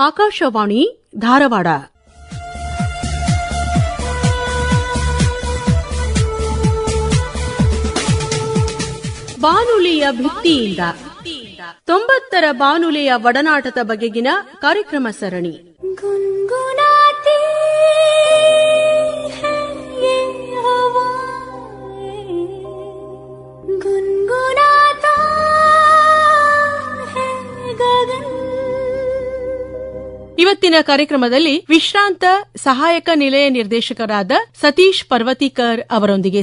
ಆಕಾಶವಾಣಿ ಧಾರವಾಡ. ಬಾನುಲಿಯ ಭಿತ್ತಿಯಿಂದ 90ರ ಬಾನುಲಿಯ ಒಡನಾಟದ ಬಗೆಗಿನ ಕಾರ್ಯಕ್ರಮ ಸರಣಿ. ಗುನ್ಗುನಾತೆ ಹೈ ಯೇ ಹವಾಯೇ, ಗುನ್ಗುನಾತಾ ಹೈ ಗಗನ್. ಇವತ್ತಿನ ಕಾರ್ಯಕ್ರಮದಲ್ಲಿ ವಿಶ್ರಾಂತ ಸಹಾಯಕ ನಿಲಯ ನಿರ್ದೇಶಕರಾದ ಸತೀಶ್ ಪರ್ವತೀಕರ್ ಅವರೊಂದಿಗೆ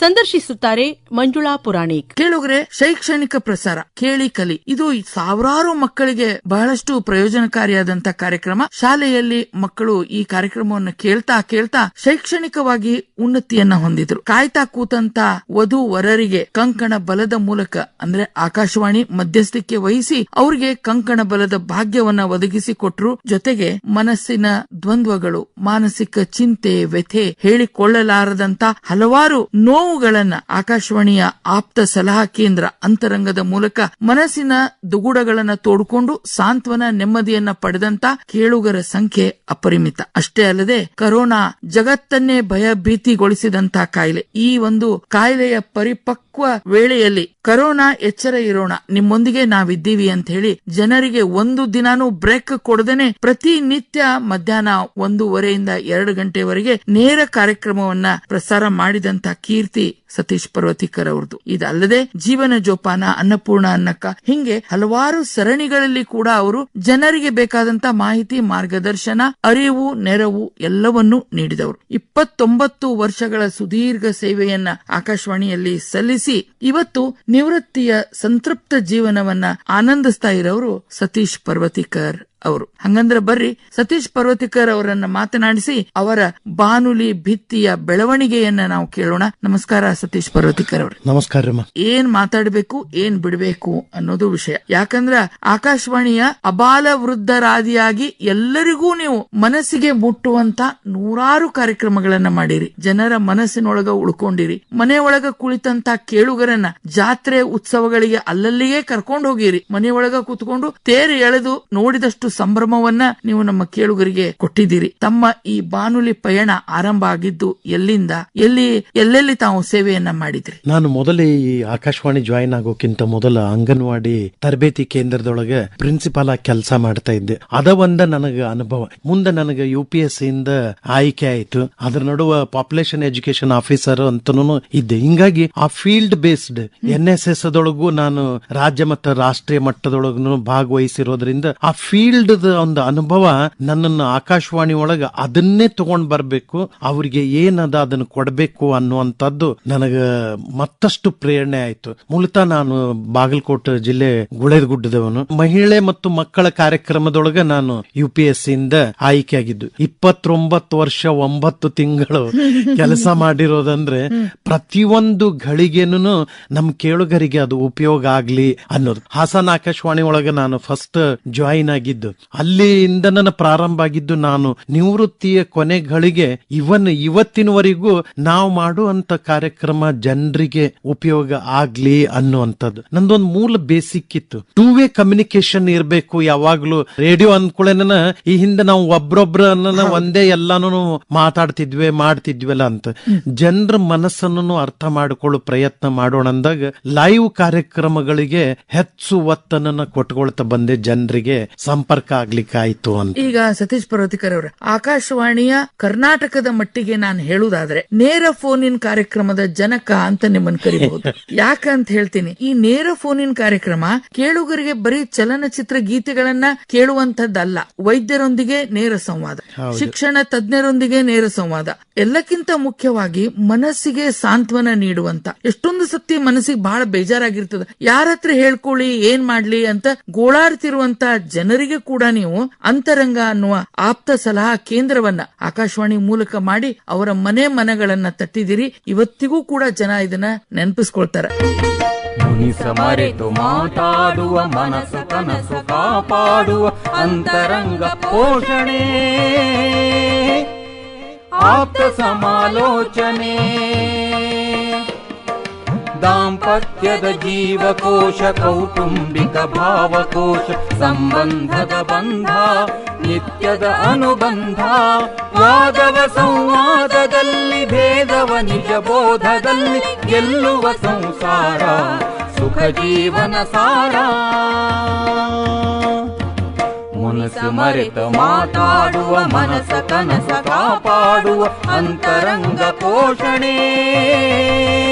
ಸಂದರ್ಶಿಸುತ್ತಾರೆ ಮಂಜುಳಾ ಪುರಾಣಿಕ್. ಕೇಳುಗರೆ, ಶೈಕ್ಷಣಿಕ ಪ್ರಸಾರ ಕೇಳಿ ಕಲಿ ಇದು ಸಾವಿರಾರು ಮಕ್ಕಳಿಗೆ ಬಹಳಷ್ಟು ಪ್ರಯೋಜನಕಾರಿಯಾದಂತ ಕಾರ್ಯಕ್ರಮ. ಶಾಲೆಯಲ್ಲಿ ಮಕ್ಕಳು ಈ ಕಾರ್ಯಕ್ರಮವನ್ನು ಕೇಳ್ತಾ ಕೇಳ್ತಾ ಶೈಕ್ಷಣಿಕವಾಗಿ ಉನ್ನತಿಯನ್ನ ಹೊಂದಿದ್ರು. ಕಾಯ್ತಾ ಕೂತಂತ ವಧು ವರರಿಗೆ ಕಂಕಣ ಬಲದ ಮೂಲಕ ಅಂದ್ರೆ ಆಕಾಶವಾಣಿ ಮಧ್ಯಸ್ಥಿಕೆ ವಹಿಸಿ ಅವರಿಗೆ ಕಂಕಣ ಬಲದ ಭಾಗ್ಯವನ್ನ ಒದಗಿಸಿಕೊಟ್ರು. ಜೊತೆಗೆ ಮನಸ್ಸಿನ ದ್ವಂದ್ವಗಳು, ಮಾನಸಿಕ ಚಿಂತೆ, ವ್ಯಥೆ, ಹೇಳಿಕೊಳ್ಳಲಾರದಂತ ಹಲವಾರು ನೋವುಗಳನ್ನ ಆಕಾಶವಾಣಿಯ ಆಪ್ತ ಸಲಹಾ ಕೇಂದ್ರ ಅಂತರಂಗದ ಮೂಲಕ ಮನಸ್ಸಿನ ದುಗುಡಗಳನ್ನ ತೋಡಿಕೊಂಡು ಸಾಂತ್ವನ ನೆಮ್ಮದಿಯನ್ನ ಪಡೆದಂತ ಕೇಳುಗರ ಸಂಖ್ಯೆ ಅಪರಿಮಿತ. ಅಷ್ಟೇ ಅಲ್ಲದೆ ಕೊರೋನಾ ಜಗತ್ತನ್ನೇ ಭಯಭೀತಿಗೊಳಿಸಿದಂತ ಕಾಯಿಲೆ, ಈ ಒಂದು ಕಾಯಿಲೆಯ ಪರಿಪಕ್ವ ವೇಳೆಯಲ್ಲಿ ಕೊರೋನಾ ಎಚ್ಚರ ಇರೋಣ, ನಿಮ್ಮೊಂದಿಗೆ ನಾವಿದ್ದೀವಿ ಅಂತ ಹೇಳಿ ಜನರಿಗೆ ಒಂದು ದಿನಾನೂ ಬ್ರೇಕ್ ಕೊಡದೇನೆ ಪ್ರತಿನಿತ್ಯ ಮಧ್ಯಾಹ್ನ 1:30 ಇಂದ 2 ಗಂಟೆವರೆಗೆ ನೇರ ಕಾರ್ಯಕ್ರಮವನ್ನ ಪ್ರಸಾರ ಮಾಡಿದಂತ ಕೀರ್ತಿ ಸತೀಶ್ ಪರ್ವತೀಕರ್ ಅವ್ರದ್ದು. ಇದಲ್ಲದೆ ಜೀವನ ಜೋಪಾನ, ಅನ್ನಪೂರ್ಣ ಅನ್ನಕ್ಕ, ಹಿಂಗೆ ಹಲವಾರು ಸರಣಿಗಳಲ್ಲಿ ಕೂಡ ಅವರು ಜನರಿಗೆ ಬೇಕಾದಂತ ಮಾಹಿತಿ, ಮಾರ್ಗದರ್ಶನ, ಅರಿವು, ನೆರವು ಎಲ್ಲವನ್ನೂ ನೀಡಿದವರು. 29 ವರ್ಷಗಳ ಸುದೀರ್ಘ ಸೇವೆಯನ್ನ ಆಕಾಶವಾಣಿಯಲ್ಲಿ ಸಲ್ಲಿಸಿ ಇವತ್ತು ನಿವೃತ್ತಿಯ ಸಂತೃಪ್ತ ಜೀವನವನ್ನ ಆನಂದಿಸ್ತಾ ಇರೋರು ಸತೀಶ್ ಪರ್ವತೀಕರ್ ಅವರು. ಹಂಗಂದ್ರೆ ಬರ್ರಿ ಸತೀಶ್ ಪರ್ವತೀಕರ್ ಅವರನ್ನ ಮಾತನಾಡಿಸಿ ಅವರ ಬಾನುಲಿ ಭಿತ್ತಿಯ ಬೆಳವಣಿಗೆಯನ್ನ ನಾವು ಕೇಳೋಣ. ನಮಸ್ಕಾರ ಸತೀಶ್ ಪರ್ವತೀಕರ್ ಅವರು. ನಮಸ್ಕಾರ. ಏನ್ ಮಾತಾಡಬೇಕು, ಏನ್ ಬಿಡಬೇಕು ಅನ್ನೋದು ವಿಷಯ. ಯಾಕಂದ್ರ ಆಕಾಶವಾಣಿಯ ಅಬಾಲ ವೃದ್ಧರಾದಿಯಾಗಿ ಎಲ್ಲರಿಗೂ ನೀವು ಮನಸ್ಸಿಗೆ ಮುಟ್ಟುವಂತ ನೂರಾರು ಕಾರ್ಯಕ್ರಮಗಳನ್ನ ಮಾಡಿರಿ. ಜನರ ಮನಸ್ಸಿನೊಳಗ ಉಳ್ಕೊಂಡಿರಿ. ಮನೆಯೊಳಗ ಕುಳಿತಂತ ಕೇಳುಗರನ್ನ ಜಾತ್ರೆ ಉತ್ಸವಗಳಿಗೆ ಅಲ್ಲಲ್ಲಿಯೇ ಕರ್ಕೊಂಡು ಹೋಗಿರಿ. ಮನೆಯೊಳಗ ಕುತ್ಕೊಂಡು ತೇರು ಎಳೆದು ನೋಡಿದಷ್ಟು ಸಂಭ್ರಮವನ್ನ ನೀವು ನಮ್ಮ ಕೇಳುಗರಿಗೆ ಕೊಟ್ಟಿದ್ದೀರಿ. ತಮ್ಮ ಈ ಬಾನುಲಿ ಪಯಣ ಆರಂಭ ಆಗಿದ್ದು ಎಲ್ಲಿಂದ, ಎಲ್ಲೆಲ್ಲಿ ತಾವು ಸೇವೆಯನ್ನ ಮಾಡಿದ್ರಿ? ನಾನು ಮೊದಲೇ ಈ ಆಕಾಶವಾಣಿ ಜಾಯಿನ್ ಆಗೋಕ್ಕಿಂತ ಮೊದಲ ಅಂಗನವಾಡಿ ತರಬೇತಿ ಕೇಂದ್ರದೊಳಗೆ ಪ್ರಿನ್ಸಿಪಾಲ್ ಆಗಿ ಕೆಲಸ ಮಾಡ್ತಾ ಇದ್ದೆ. ಅದ ಒಂದ ನನಗ ಅನುಭವ. ಮುಂದೆ ನನಗೆ UPSC ಇಂದ ಆಯ್ಕೆ ಆಯ್ತು. ಅದ್ರ ನಡುವ ಪಾಪ್ಯುಲೇಷನ್ ಎಜುಕೇಶನ್ ಆಫೀಸರ್ ಅಂತನೂ ಇದ್ದೆ. ಹಿಂಗಾಗಿ ಆ ಫೀಲ್ಡ್ ಬೇಸ್ಡ್ NSS ದೊಳಗೂ ನಾನು ರಾಜ್ಯ ಮತ್ತು ರಾಷ್ಟ್ರೀಯ ಮಟ್ಟದೊಳಗೂ ಭಾಗವಹಿಸಿರೋದ್ರಿಂದ ಆ ಫೀಲ್ಡ್ ಒಂದು ಅನುಭವ ನನ್ನನ್ನು ಆಕಾಶವಾಣಿ ಒಳಗ ಅದನ್ನೇ ತಗೊಂಡ್ ಬರ್ಬೇಕು, ಅವ್ರಿಗೆ ಏನದ ಅದನ್ನ ಕೊಡಬೇಕು ಅನ್ನುವಂಥದ್ದು ನನಗ ಮತ್ತಷ್ಟು ಪ್ರೇರಣೆ ಆಯ್ತು. ಮೂಲತಃ ನಾನು ಬಾಗಲಕೋಟೆ ಜಿಲ್ಲೆ ಗುಳೇದಗುಡ್ಡದವನು. ಮಹಿಳೆ ಮತ್ತು ಮಕ್ಕಳ ಕಾರ್ಯಕ್ರಮದೊಳಗ ನಾನು UPSC ಇಂದ ಆಯ್ಕೆ ಆಗಿದ್ದು. 29 ವರ್ಷ 9 ತಿಂಗಳು ಕೆಲಸ ಮಾಡಿರೋದಂದ್ರೆ ಪ್ರತಿಯೊಂದು ಘಳಿಗೆನೂ ನಮ್ ಕೇಳುಗರಿಗೆ ಅದು ಉಪಯೋಗ ಆಗ್ಲಿ ಅನ್ನೋದು. ಹಾಸನ ಆಕಾಶವಾಣಿ ಒಳಗ ನಾನು ಫಸ್ಟ್ ಜಾಯಿನ್ ಆಗಿದ್ದು. ಅಲ್ಲಿಂದ ನನ್ನ ಪ್ರಾರಂಭ ಆಗಿದ್ದು. ನಾನು ನಿವೃತ್ತಿಯ ಕೊನೆಗಳಿಗೆ ಇವತ್ತಿನವರೆಗೂ ನಾವು ಮಾಡುವಂತ ಕಾರ್ಯಕ್ರಮ ಜನರಿಗೆ ಉಪಯೋಗ ಆಗ್ಲಿ ಅನ್ನುವಂಥದ್ದು ನಂದೊಂದು ಮೂಲ ಬೇಸಿಕ್ ಇತ್ತು. 2-way ಕಮ್ಯುನಿಕೇಶನ್ ಇರಬೇಕು ಯಾವಾಗ್ಲೂ. ರೇಡಿಯೋ ಅಂದ್ಕೊಳ್ಳೇನ ಈ ಹಿಂದೆ ನಾವು ಒಬ್ರೊಬ್ರನ್ನ ಒಂದೇ ಎಲ್ಲಾನು ಮಾಡ್ತಿದ್ವಲ್ಲ ಅಂತ ಜನರ ಮನಸ್ಸನ್ನು ಅರ್ಥ ಮಾಡಿಕೊಳ್ಳೋ ಪ್ರಯತ್ನ ಮಾಡೋಣ ಅಂದಾಗ ಲೈವ್ ಕಾರ್ಯಕ್ರಮಗಳಿಗೆ ಹೆಚ್ಚು ಒತ್ತನ್ನು ಕೊಟ್ಕೊಳ್ತಾ ಬಂದೆ, ಜನರಿಗೆ ಸಂಪರ್ಕ ಆಗ್ಲಿಕ್ಕಾಯ್ತು ಅಂತ. ಈಗ ಸತೀಶ್ ಪರ್ವತೀಕರ್ ಅವರ ಆಕಾಶವಾಣಿಯ ಕರ್ನಾಟಕದ ಮಟ್ಟಿಗೆ ನಾನು ಹೇಳುವುದಾದ್ರೆ ನೇರ ಫೋನ್ ಇನ್ ಕಾರ್ಯಕ್ರಮದ ಜನಕ ಅಂತ ನಿಮ್ಮನ್ನು ಕರಿಬಹುದು. ಯಾಕಂತ ಹೇಳ್ತೀನಿ, ಈ ನೇರ ಫೋನ್ ಇನ್ ಕಾರ್ಯಕ್ರಮ ಕೇಳುಗರಿಗೆ ಬರೀ ಚಲನಚಿತ್ರ ಗೀತೆಗಳನ್ನ ಕೇಳುವಂತದ್ದಲ್ಲ. ವೈದ್ಯರೊಂದಿಗೆ ನೇರ ಸಂವಾದ, ಶಿಕ್ಷಣ ತಜ್ಞರೊಂದಿಗೆ ನೇರ ಸಂವಾದ, ಎಲ್ಲಕ್ಕಿಂತ ಮುಖ್ಯವಾಗಿ ಮನಸ್ಸಿಗೆ ಸಾಂತ್ವನ ನೀಡುವಂತ. ಎಷ್ಟೊಂದು ಸತಿ ಮನಸ್ಸಿಗೆ ಬಹಳ ಬೇಜಾರಾಗಿರ್ತದ, ಯಾರ ಹತ್ರ ಹೇಳ್ಕೊಳ್ಳಿ, ಏನ್ ಮಾಡ್ಲಿ ಅಂತ ಗೋಳಾಡ್ತಿರುವಂತ ಜನರಿಗೆ ಕೂಡ ನೀವು ಅಂತರಂಗ ಅನ್ನುವ ಆಪ್ತ ಸಲಹಾ ಕೇಂದ್ರವನ್ನ ಆಕಾಶವಾಣಿ ಮೂಲಕ ಮಾಡಿ ಅವರ ಮನೆಗಳನ್ನ ತಟ್ಟಿದಿರಿ. ಇವತ್ತಿಗೂ ಕೂಡ ಜನ ಇದನ್ನ ನೆನಪಿಸ್ಕೊಳ್ತಾರೆ. ಮರೆತು ಮಾತಾಡುವ ಮನಸ್ಸು ಕನಸು ಕಾಪಾಡುವ ಅಂತರಂಗ ಪೋಷಣೆ ಆಪ್ತ ಸಮಾಲೋಚನೆ ದಾಂಪತ್ಯದ ಜೀವಕೋಶ ಕೌಟುಂಬಿಕ ಭಾವಕೋಶ ಸಂಬಂಧದ ಬಂಧ ನಿತ್ಯದ ಅನುಬಂಧ ವಾದವ ಸಂವಾದದಲ್ಲಿ ಭೇದವ ನಿಜ ಬೋಧದಲ್ಲಿ ಗೆಲ್ಲುವ ಸಂಸಾರ ಸುಖ ಜೀವನ ಸಾರ ಮುನಿಸು ಮರೆತ ಮಾತಾಡುವ ಮನಸ ಕನಸ ಕಾಪಾಡುವ ಅಂತರಂಗ ಪೋಷಣೆ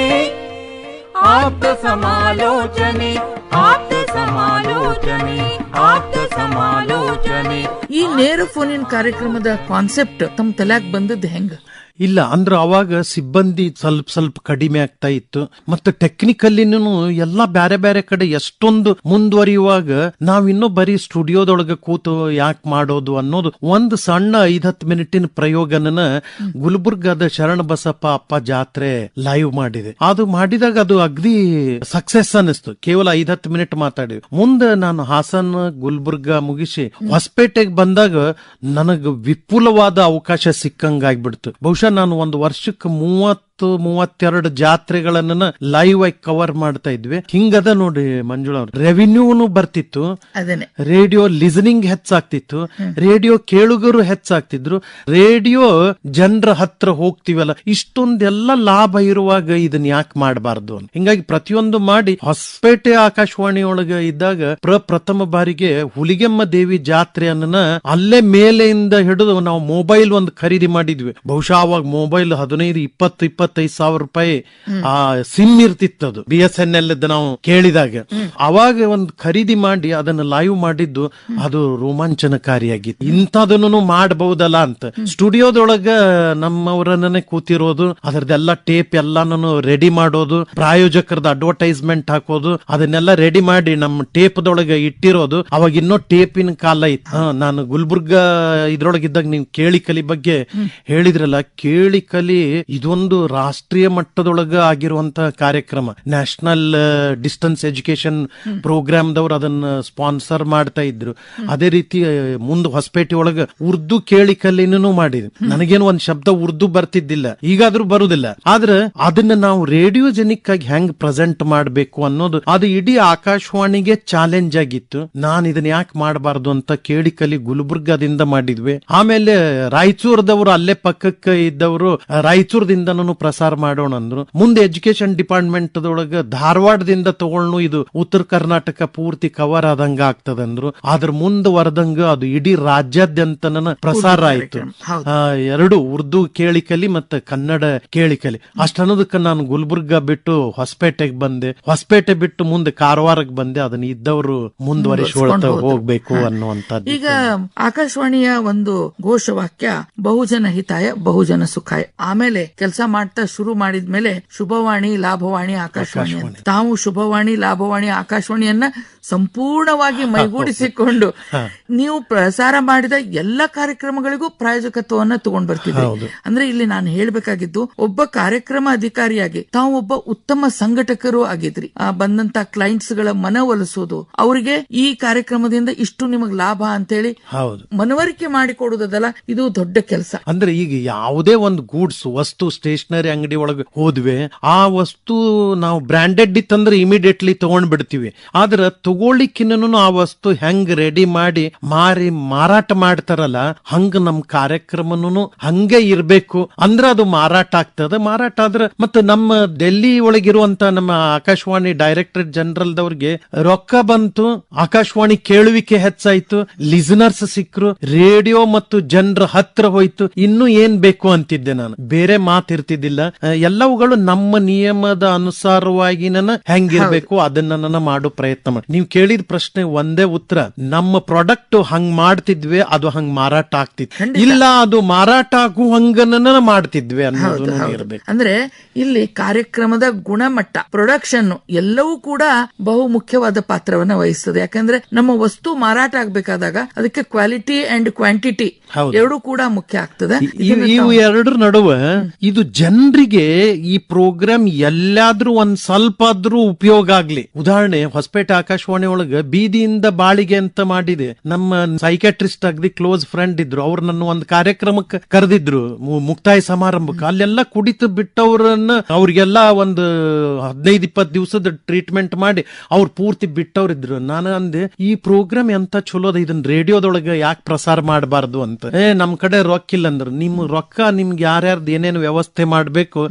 ಆಪ್ತ ಸಮಾಲೋಚನೆ ಆಪ್ತ ಸಮಾಲೋಚನೆ ಆಪ್ತ ಸಮಾಲೋಚನೆ. ಈ ನೇರ ಫೋನಿನ ಕಾರ್ಯಕ್ರಮದ ಕಾನ್ಸೆಪ್ಟ್ ತಮ್ಮ ತಲ್ಯಾಗ ಬಂದದ್ದು ಹೆಂಗ? ಇಲ್ಲ ಅಂದ್ರೆ ಅವಾಗ ಸಿಬ್ಬಂದಿ ಸ್ವಲ್ಪ ಕಡಿಮೆ ಆಗ್ತಾ ಇತ್ತು. ಮತ್ತೆ ಟೆಕ್ನಿಕಲ್ಲಿನೂ ಎಲ್ಲಾ ಬ್ಯಾರೆ ಬ್ಯಾರೆ ಕಡೆ ಎಷ್ಟೊಂದು ಮುಂದುವರಿಯುವಾಗ ನಾವಿನ್ನೂ ಬರೀ ಸ್ಟುಡಿಯೋದೊಳಗೆ ಕೂತು ಯಾಕೆ ಮಾಡೋದು ಅನ್ನೋದು ಒಂದು ಸಣ್ಣ 5-10 ಮಿನಿಟಿನ ಪ್ರಯೋಗನ ಗುಲ್ಬರ್ಗದ ಶರಣ ಬಸಪ್ಪ ಅಪ್ಪ ಜಾತ್ರೆ ಲೈವ್ ಮಾಡಿದೆ. ಅದು ಮಾಡಿದಾಗ ಅದು ಅಗ್ದಿ ಸಕ್ಸೆಸ್ ಅನಿಸ್ತು. ಕೇವಲ 5-10 ಮಿನಿಟ್ ಮಾತಾಡಿದ್ವಿ. ಮುಂದೆ ನಾನು ಹಾಸನ್ ಗುಲ್ಬರ್ಗ ಮುಗಿಸಿ ಹೊಸಪೇಟೆಗೆ ಬಂದಾಗ ನನಗೆ ವಿಪುಲವಾದ ಅವಕಾಶ ಸಿಕ್ಕಂಗಾಗ್ಬಿಡ್ತು. ಬಹುಶಃ ನಾನು ಒಂದು ವರ್ಷಕ್ಕೆ 30-32 ಜಾತ್ರೆಗಳನ್ನ ಲೈವ್ ಆಗಿ ಕವರ್ ಮಾಡ್ತಾ ಇದ್ವಿ. ಹಿಂಗದ ನೋಡಿ ಮಂಜುಳಾ ಅವ್ರ ರೆವಿನ್ಯೂನು ಬರ್ತಿತ್ತು, ರೇಡಿಯೋ ಲಿಸನಿಂಗ್ ಹೆಚ್ಚಾಗ್ತಿತ್ತು, ರೇಡಿಯೋ ಕೇಳುಗರು ಹೆಚ್ಚಾಗ್ತಿದ್ರು, ರೇಡಿಯೋ ಜನರ ಹತ್ರ ಹೋಗ್ತಿವಲ್ಲ, ಇಷ್ಟೊಂದೆಲ್ಲ ಲಾಭ ಇರುವಾಗ ಇದನ್ನ ಯಾಕೆ ಮಾಡಬಾರ್ದು ಅಂತ ಹಿಂಗಾಗಿ ಪ್ರತಿಯೊಂದು ಮಾಡಿ ಹೊಸಪೇಟೆ ಆಕಾಶವಾಣಿಯೊಳಗೆ ಇದ್ದಾಗ ಪ್ರಥಮ ಬಾರಿಗೆ ಹುಲಿಗೆಮ್ಮ ದೇವಿ ಜಾತ್ರೆಯನ್ನ ಅಲ್ಲೇ ಮೇಲೆಯಿಂದ ಹಿಡಿದು ನಾವು ಮೊಬೈಲ್ ಒಂದು ಖರೀದಿ ಮಾಡಿದ್ವಿ. ಬಹುಶಃ ಅವಾಗ ಮೊಬೈಲ್ 15-20-25 ಸಾವಿರ ರೂಪಾಯಿ ಆ ಸಿಮ್ ಇರ್ತಿತ್ತದು BSNL ನಾವು ಕೇಳಿದಾಗ. ಅವಾಗ ಒಂದು ಖರೀದಿ ಮಾಡಿ ಅದನ್ನ ಲೈವ್ ಮಾಡಿದ್ದು ಅದು ರೋಮಾಂಚನಕಾರಿಯಾಗಿತ್ತು. ಇಂಥದನ್ನು ಮಾಡಬಹುದಲ್ಲ ಅಂತ ಸ್ಟುಡಿಯೋದೊಳಗ ನಮ್ಮವರನ್ನೇ ಕೂತಿರೋದು, ಅದರದೆಲ್ಲ ಟೇಪ್ ಎಲ್ಲಾನು ರೆಡಿ ಮಾಡೋದು, ಪ್ರಾಯೋಜಕರದ ಅಡ್ವರ್ಟೈಸ್ಮೆಂಟ್ ಹಾಕೋದು, ಅದನ್ನೆಲ್ಲ ರೆಡಿ ಮಾಡಿ ನಮ್ಮ ಟೇಪ್ದೊಳಗೆ ಇಟ್ಟಿರೋದು. ಅವಾಗ ಇನ್ನೂ ಟೇಪಿನ ಕಾಲ ಇತ್ತು. ನಾನು ಗುಲ್ಬರ್ಗ ಇದ್ರೊಳಗಿದ್ದಾಗ ನೀವು ಕೇಳಿ ಕಲಿ ಬಗ್ಗೆ ಹೇಳಿದ್ರಲ್ಲ, ಕೇಳಿ ಕಲಿ ಇದೊಂದು ರಾಷ್ಟ್ರೀಯ ಮಟ್ಟದೊಳಗ ಆಗಿರುವಂತಹ ಕಾರ್ಯಕ್ರಮ. ನ್ಯಾಷನಲ್ ಡಿಸ್ಟೆನ್ಸ್ ಎಜುಕೇಶನ್ ಪ್ರೋಗ್ರಾಮ್ದವ್ರು ಅದನ್ನ ಸ್ಪಾನ್ಸರ್ ಮಾಡ್ತಾ ಇದ್ರು. ಅದೇ ರೀತಿ ಮುಂದೆ ಹೊಸಪೇಟೆ ಒಳಗ ಉರ್ದು ಕೇಳಿ ಕಲಿನೂ ಮಾಡಿದ್ವಿ. ನನಗೇನು ಒಂದ್ ಶಬ್ದ ಉರ್ದು ಬರ್ತಿದ್ದಿಲ್ಲ, ಈಗಾದ್ರೂ ಬರುದಿಲ್ಲ. ಆದ್ರೆ ಅದನ್ನ ನಾವು ರೇಡಿಯೋಜೆನಿಕ್ ಆಗಿ ಹೆಂಗ್ ಪ್ರೆಸೆಂಟ್ ಮಾಡಬೇಕು ಅನ್ನೋದು ಅದು ಇಡೀ ಆಕಾಶವಾಣಿಗೆ ಚಾಲೆಂಜ್ ಆಗಿತ್ತು. ನಾನು ಇದನ್ನ ಯಾಕೆ ಮಾಡಬಾರ್ದು ಅಂತ ಕೇಳಿ ಕಲಿ ಗುಲ್ಬರ್ಗದಿಂದ ಮಾಡಿದ್ವಿ. ಆಮೇಲೆ ರಾಯಚೂರ್ದವರು ಅಲ್ಲೇ ಪಕ್ಕಕ್ಕೆ ಇದ್ದವರು ರಾಯಚೂರ್ದಿಂದನೂ ಪ್ರಸಾರ ಮಾಡೋಣ ಅಂದ್ರು. ಮುಂದೆ ಎಜುಕೇಶನ್ ಡಿಪಾರ್ಟ್ಮೆಂಟ್ ದೊಳಗ ಧಾರವಾಡದಿಂದ ತಗೊಳ್ನು ಇದು ಉತ್ತರ ಕರ್ನಾಟಕ ಪೂರ್ತಿ ಕವರ್ ಆದಂಗ ಆಗ್ತದಂದ್ರು. ಅದ್ರ ಮುಂದುವರೆದಂಗ ಅದು ಇಡೀ ರಾಜ್ಯಾದ್ಯಂತ ಪ್ರಸಾರ ಆಯ್ತು. ಎರಡು ಉರ್ದು ಕೇಳಿಕಲಿ ಮತ್ತೆ ಕನ್ನಡ ಕೇಳಿಕಲಿ. ಅಷ್ಟನ್ನೋದಕ್ಕೆ ನಾನು ಗುಲ್ಬರ್ಗ ಬಿಟ್ಟು ಹೊಸಪೇಟೆಗೆ ಬಂದೆ, ಹೊಸಪೇಟೆ ಬಿಟ್ಟು ಮುಂದೆ ಕಾರವಾರಕ್ಕೆ ಬಂದೆ. ಅದನ್ನ ಇದ್ದವರು ಮುಂದುವರಿಸಿಕೊಳ್ತಾ ಹೋಗ್ಬೇಕು ಅನ್ನುವಂಥದ್ದು. ಈಗ ಆಕಾಶವಾಣಿಯ ಒಂದು ಘೋಷವಾಕ್ಯ ಬಹುಜನ ಹಿತಾಯ ಬಹುಜನ ಸುಖಾಯ. ಆಮೇಲೆ ಕೆಲಸ ಮಾಡ್ತಾ ಶುರು ಮಾಡಿದ್ಮೇಲೆ ಶುಭವಾಣಿ ಲಾಭವಾಣಿ ಆಕಾಶವಾಣಿ ಅಂತ ತಾವು ಶುಭವಾಣಿ ಲಾಭವಾಣಿ ಆಕಾಶವಾಣಿಯನ್ನ ಸಂಪೂರ್ಣವಾಗಿ ಮೈಗೂಡಿಸಿಕೊಂಡು ನೀವು ಪ್ರಸಾರ ಮಾಡಿದ ಎಲ್ಲ ಕಾರ್ಯಕ್ರಮಗಳಿಗೂ ಪ್ರಾಯೋಜಕತ್ವವನ್ನ ತಗೊಂಡ್ ಬರ್ತಿದ್ರಿ. ಅಂದ್ರೆ ಇಲ್ಲಿ ನಾನು ಹೇಳ್ಬೇಕಾಗಿದ್ದು, ಒಬ್ಬ ಕಾರ್ಯಕ್ರಮ ಅಧಿಕಾರಿಯಾಗಿ ತಾವು ಒಬ್ಬ ಉತ್ತಮ ಸಂಘಟಕರು ಆಗಿದ್ರಿ. ಬಂದಂತ ಕ್ಲೈಂಟ್ಸ್ ಗಳ ಮನವೊಲಿಸೋದು, ಅವರಿಗೆ ಈ ಕಾರ್ಯಕ್ರಮದಿಂದ ಇಷ್ಟು ನಿಮಗ್ ಲಾಭ ಅಂತೇಳಿ ಮನವರಿಕೆ ಮಾಡಿಕೊಡುವುದಲ್ಲ, ಇದು ದೊಡ್ಡ ಕೆಲಸ. ಅಂದ್ರೆ ಈಗ ಯಾವುದೇ ಒಂದು ಗೂಡ್ಸ್ ವಸ್ತು ಸ್ಟೇಷನರಿ ಅಂಗಡಿ ಒಳಗೆ ಹೋದ್ವಿ, ಆ ವಸ್ತು ನಾವು ಬ್ರಾಂಡೆಡ್ ಇತ್ತಂದ್ರೆ ಇಮಿಡಿಯೇಟ್ಲಿ ತಗೊಂಡ್ ಬಿಡ್ತೀವಿ. ಆದ್ರೆ ತಗೊಳ್ಳಿಕ್ಕಿನ್ನೂ ಆ ವಸ್ತು ಹೆಂಗ್ ರೆಡಿ ಮಾಡಿ ಮಾರಿ ಮಾರಾಟ ಮಾಡ್ತಾರಲ್ಲ, ಹಂಗ ನಮ್ ಕಾರ್ಯಕ್ರಮನು ಹಂಗೆ ಇರ್ಬೇಕು. ಅಂದ್ರೆ ಅದು ಮಾರಾಟ ಆಗ್ತದೆ. ಮಾರಾಟ ಆದ್ರೆ ಮತ್ತೆ ನಮ್ಮ ಡೆಲ್ಲಿ ಒಳಗಿರುವಂತ ನಮ್ಮ ಆಕಾಶವಾಣಿ ಡೈರೆಕ್ಟರ್ ಜನರಲ್ ದವ್ರಿಗೆ ರೊಕ್ಕ ಬಂತು, ಆಕಾಶವಾಣಿ ಕೇಳುವಿಕೆ ಹೆಚ್ಚಾಯ್ತು, ಲಿಸನರ್ಸ್ ಸಿಕ್ರು, ರೇಡಿಯೋ ಮತ್ತು ಜನರ ಹತ್ರ ಹೋಯ್ತು. ಇನ್ನು ಏನ್ ಬೇಕು ಅಂತಿದ್ದೆ ನಾನು, ಬೇರೆ ಮಾತಿರ್ತಿದ್ದಿಲ್ಲ. ಎಲ್ಲವುಗಳು ನಮ್ಮ ನಿಯಮದ ಅನುಸಾರವಾಗಿ ಹೆಂಗಿರ್ಬೇಕು ಅದನ್ನ ಮಾಡೋ ಪ್ರಯತ್ನ ಮಾಡಿ. ನೀವು ಕೇಳಿದ ಪ್ರಶ್ನೆ ಒಂದೇ ಉತ್ತರ, ನಮ್ಮ ಪ್ರಾಡಕ್ಟ್ ಹಂಗ್ ಮಾಡ್ತಿದ್ವಿ, ಅದು ಹಂಗ್ ಮಾರಾಟ ಆಗ್ತಿತ್ತು ಇಲ್ಲ, ಅದು ಮಾರಾಟ ಆಗುವಂಗನ ಮಾಡ್ತಿದ್ವಿ ಅನ್ನೋದು ಇರ್ಬೇಕು. ಅಂದ್ರೆ ಇಲ್ಲಿ ಕಾರ್ಯಕ್ರಮದ ಗುಣಮಟ್ಟ, ಪ್ರೊಡಕ್ಷನ್ ಎಲ್ಲವೂ ಕೂಡ ಬಹು ಮುಖ್ಯವಾದ ಪಾತ್ರವನ್ನ ವಹಿಸ್ತದೆ. ಯಾಕಂದ್ರೆ ನಮ್ಮ ವಸ್ತು ಮಾರಾಟ ಆಗ್ಬೇಕಾದಾಗ ಅದಕ್ಕೆ ಕ್ವಾಲಿಟಿ ಅಂಡ್ ಕ್ವಾಂಟಿಟಿ ಎರಡೂ ಕೂಡ ಮುಖ್ಯ ಆಗ್ತದೆ. ಇವು ಎರಡರ ನಡುವೆ ಇದು ಜನರಿಗೆ ಈ ಪ್ರೋಗ್ರಾಮ್ ಎಲ್ಲಾದ್ರೂ ಒಂದ್ ಸ್ವಲ್ಪ ಆದ್ರೂ ಉಪಯೋಗ ಆಗ್ಲಿ. ಉದಾಹರಣೆ, ಹೊಸಪೇಟೆ ಆಕಾಶವಾಣಿ ಆಕಾಶವಾಣಿ ಒಳಗ ಬೀದಿಯಿಂದ ಬಾಳಿಗೆ ಅಂತ ಮಾಡಿದೆ. ನಮ್ಮ ಸೈಕ್ಯಾಟ್ರಿಸ್ಟ್ ಅಗದಿ ಕ್ಲೋಸ್ ಫ್ರೆಂಡ್ ಇದ್ರು, ಅವ್ರು ನನ್ನ ಒಂದು ಕಾರ್ಯಕ್ರಮಕ್ಕೆ ಕರೆದಿದ್ರು ಮುಕ್ತಾಯ ಸಮಾರಂಭಕ್ಕೆ. ಅಲ್ಲೆಲ್ಲ ಕುಡಿತು ಬಿಟ್ಟವ್ರನ್ನ ಅವ್ರಿಗೆಲ್ಲ ಒಂದು 15-20 ದಿವಸದ ಟ್ರೀಟ್ಮೆಂಟ್ ಮಾಡಿ ಅವ್ರು ಪೂರ್ತಿ ಬಿಟ್ಟವ್ರಿದ್ರು. ನಾನು ಅಂದೆ ಈ ಪ್ರೋಗ್ರಾಮ್ ಎಂತ ಚಲೋದ, ಇದನ್ನ ರೇಡಿಯೋದೊಳಗ ಯಾಕೆ ಪ್ರಸಾರ ಮಾಡಬಾರ್ದು ಅಂತ. ನಮ್ ಕಡೆ ರೊಕ್ಕ ಇಲ್ಲ ಅಂದ್ರು. ನಿಮ್ ರೊಕ್ಕ ನಿಮ್ಗೆ ಯಾರ್ಯಾರ್ದು ಏನೇನು ವ್ಯವಸ್ಥೆ ಮಾಡ್ಬೇಕು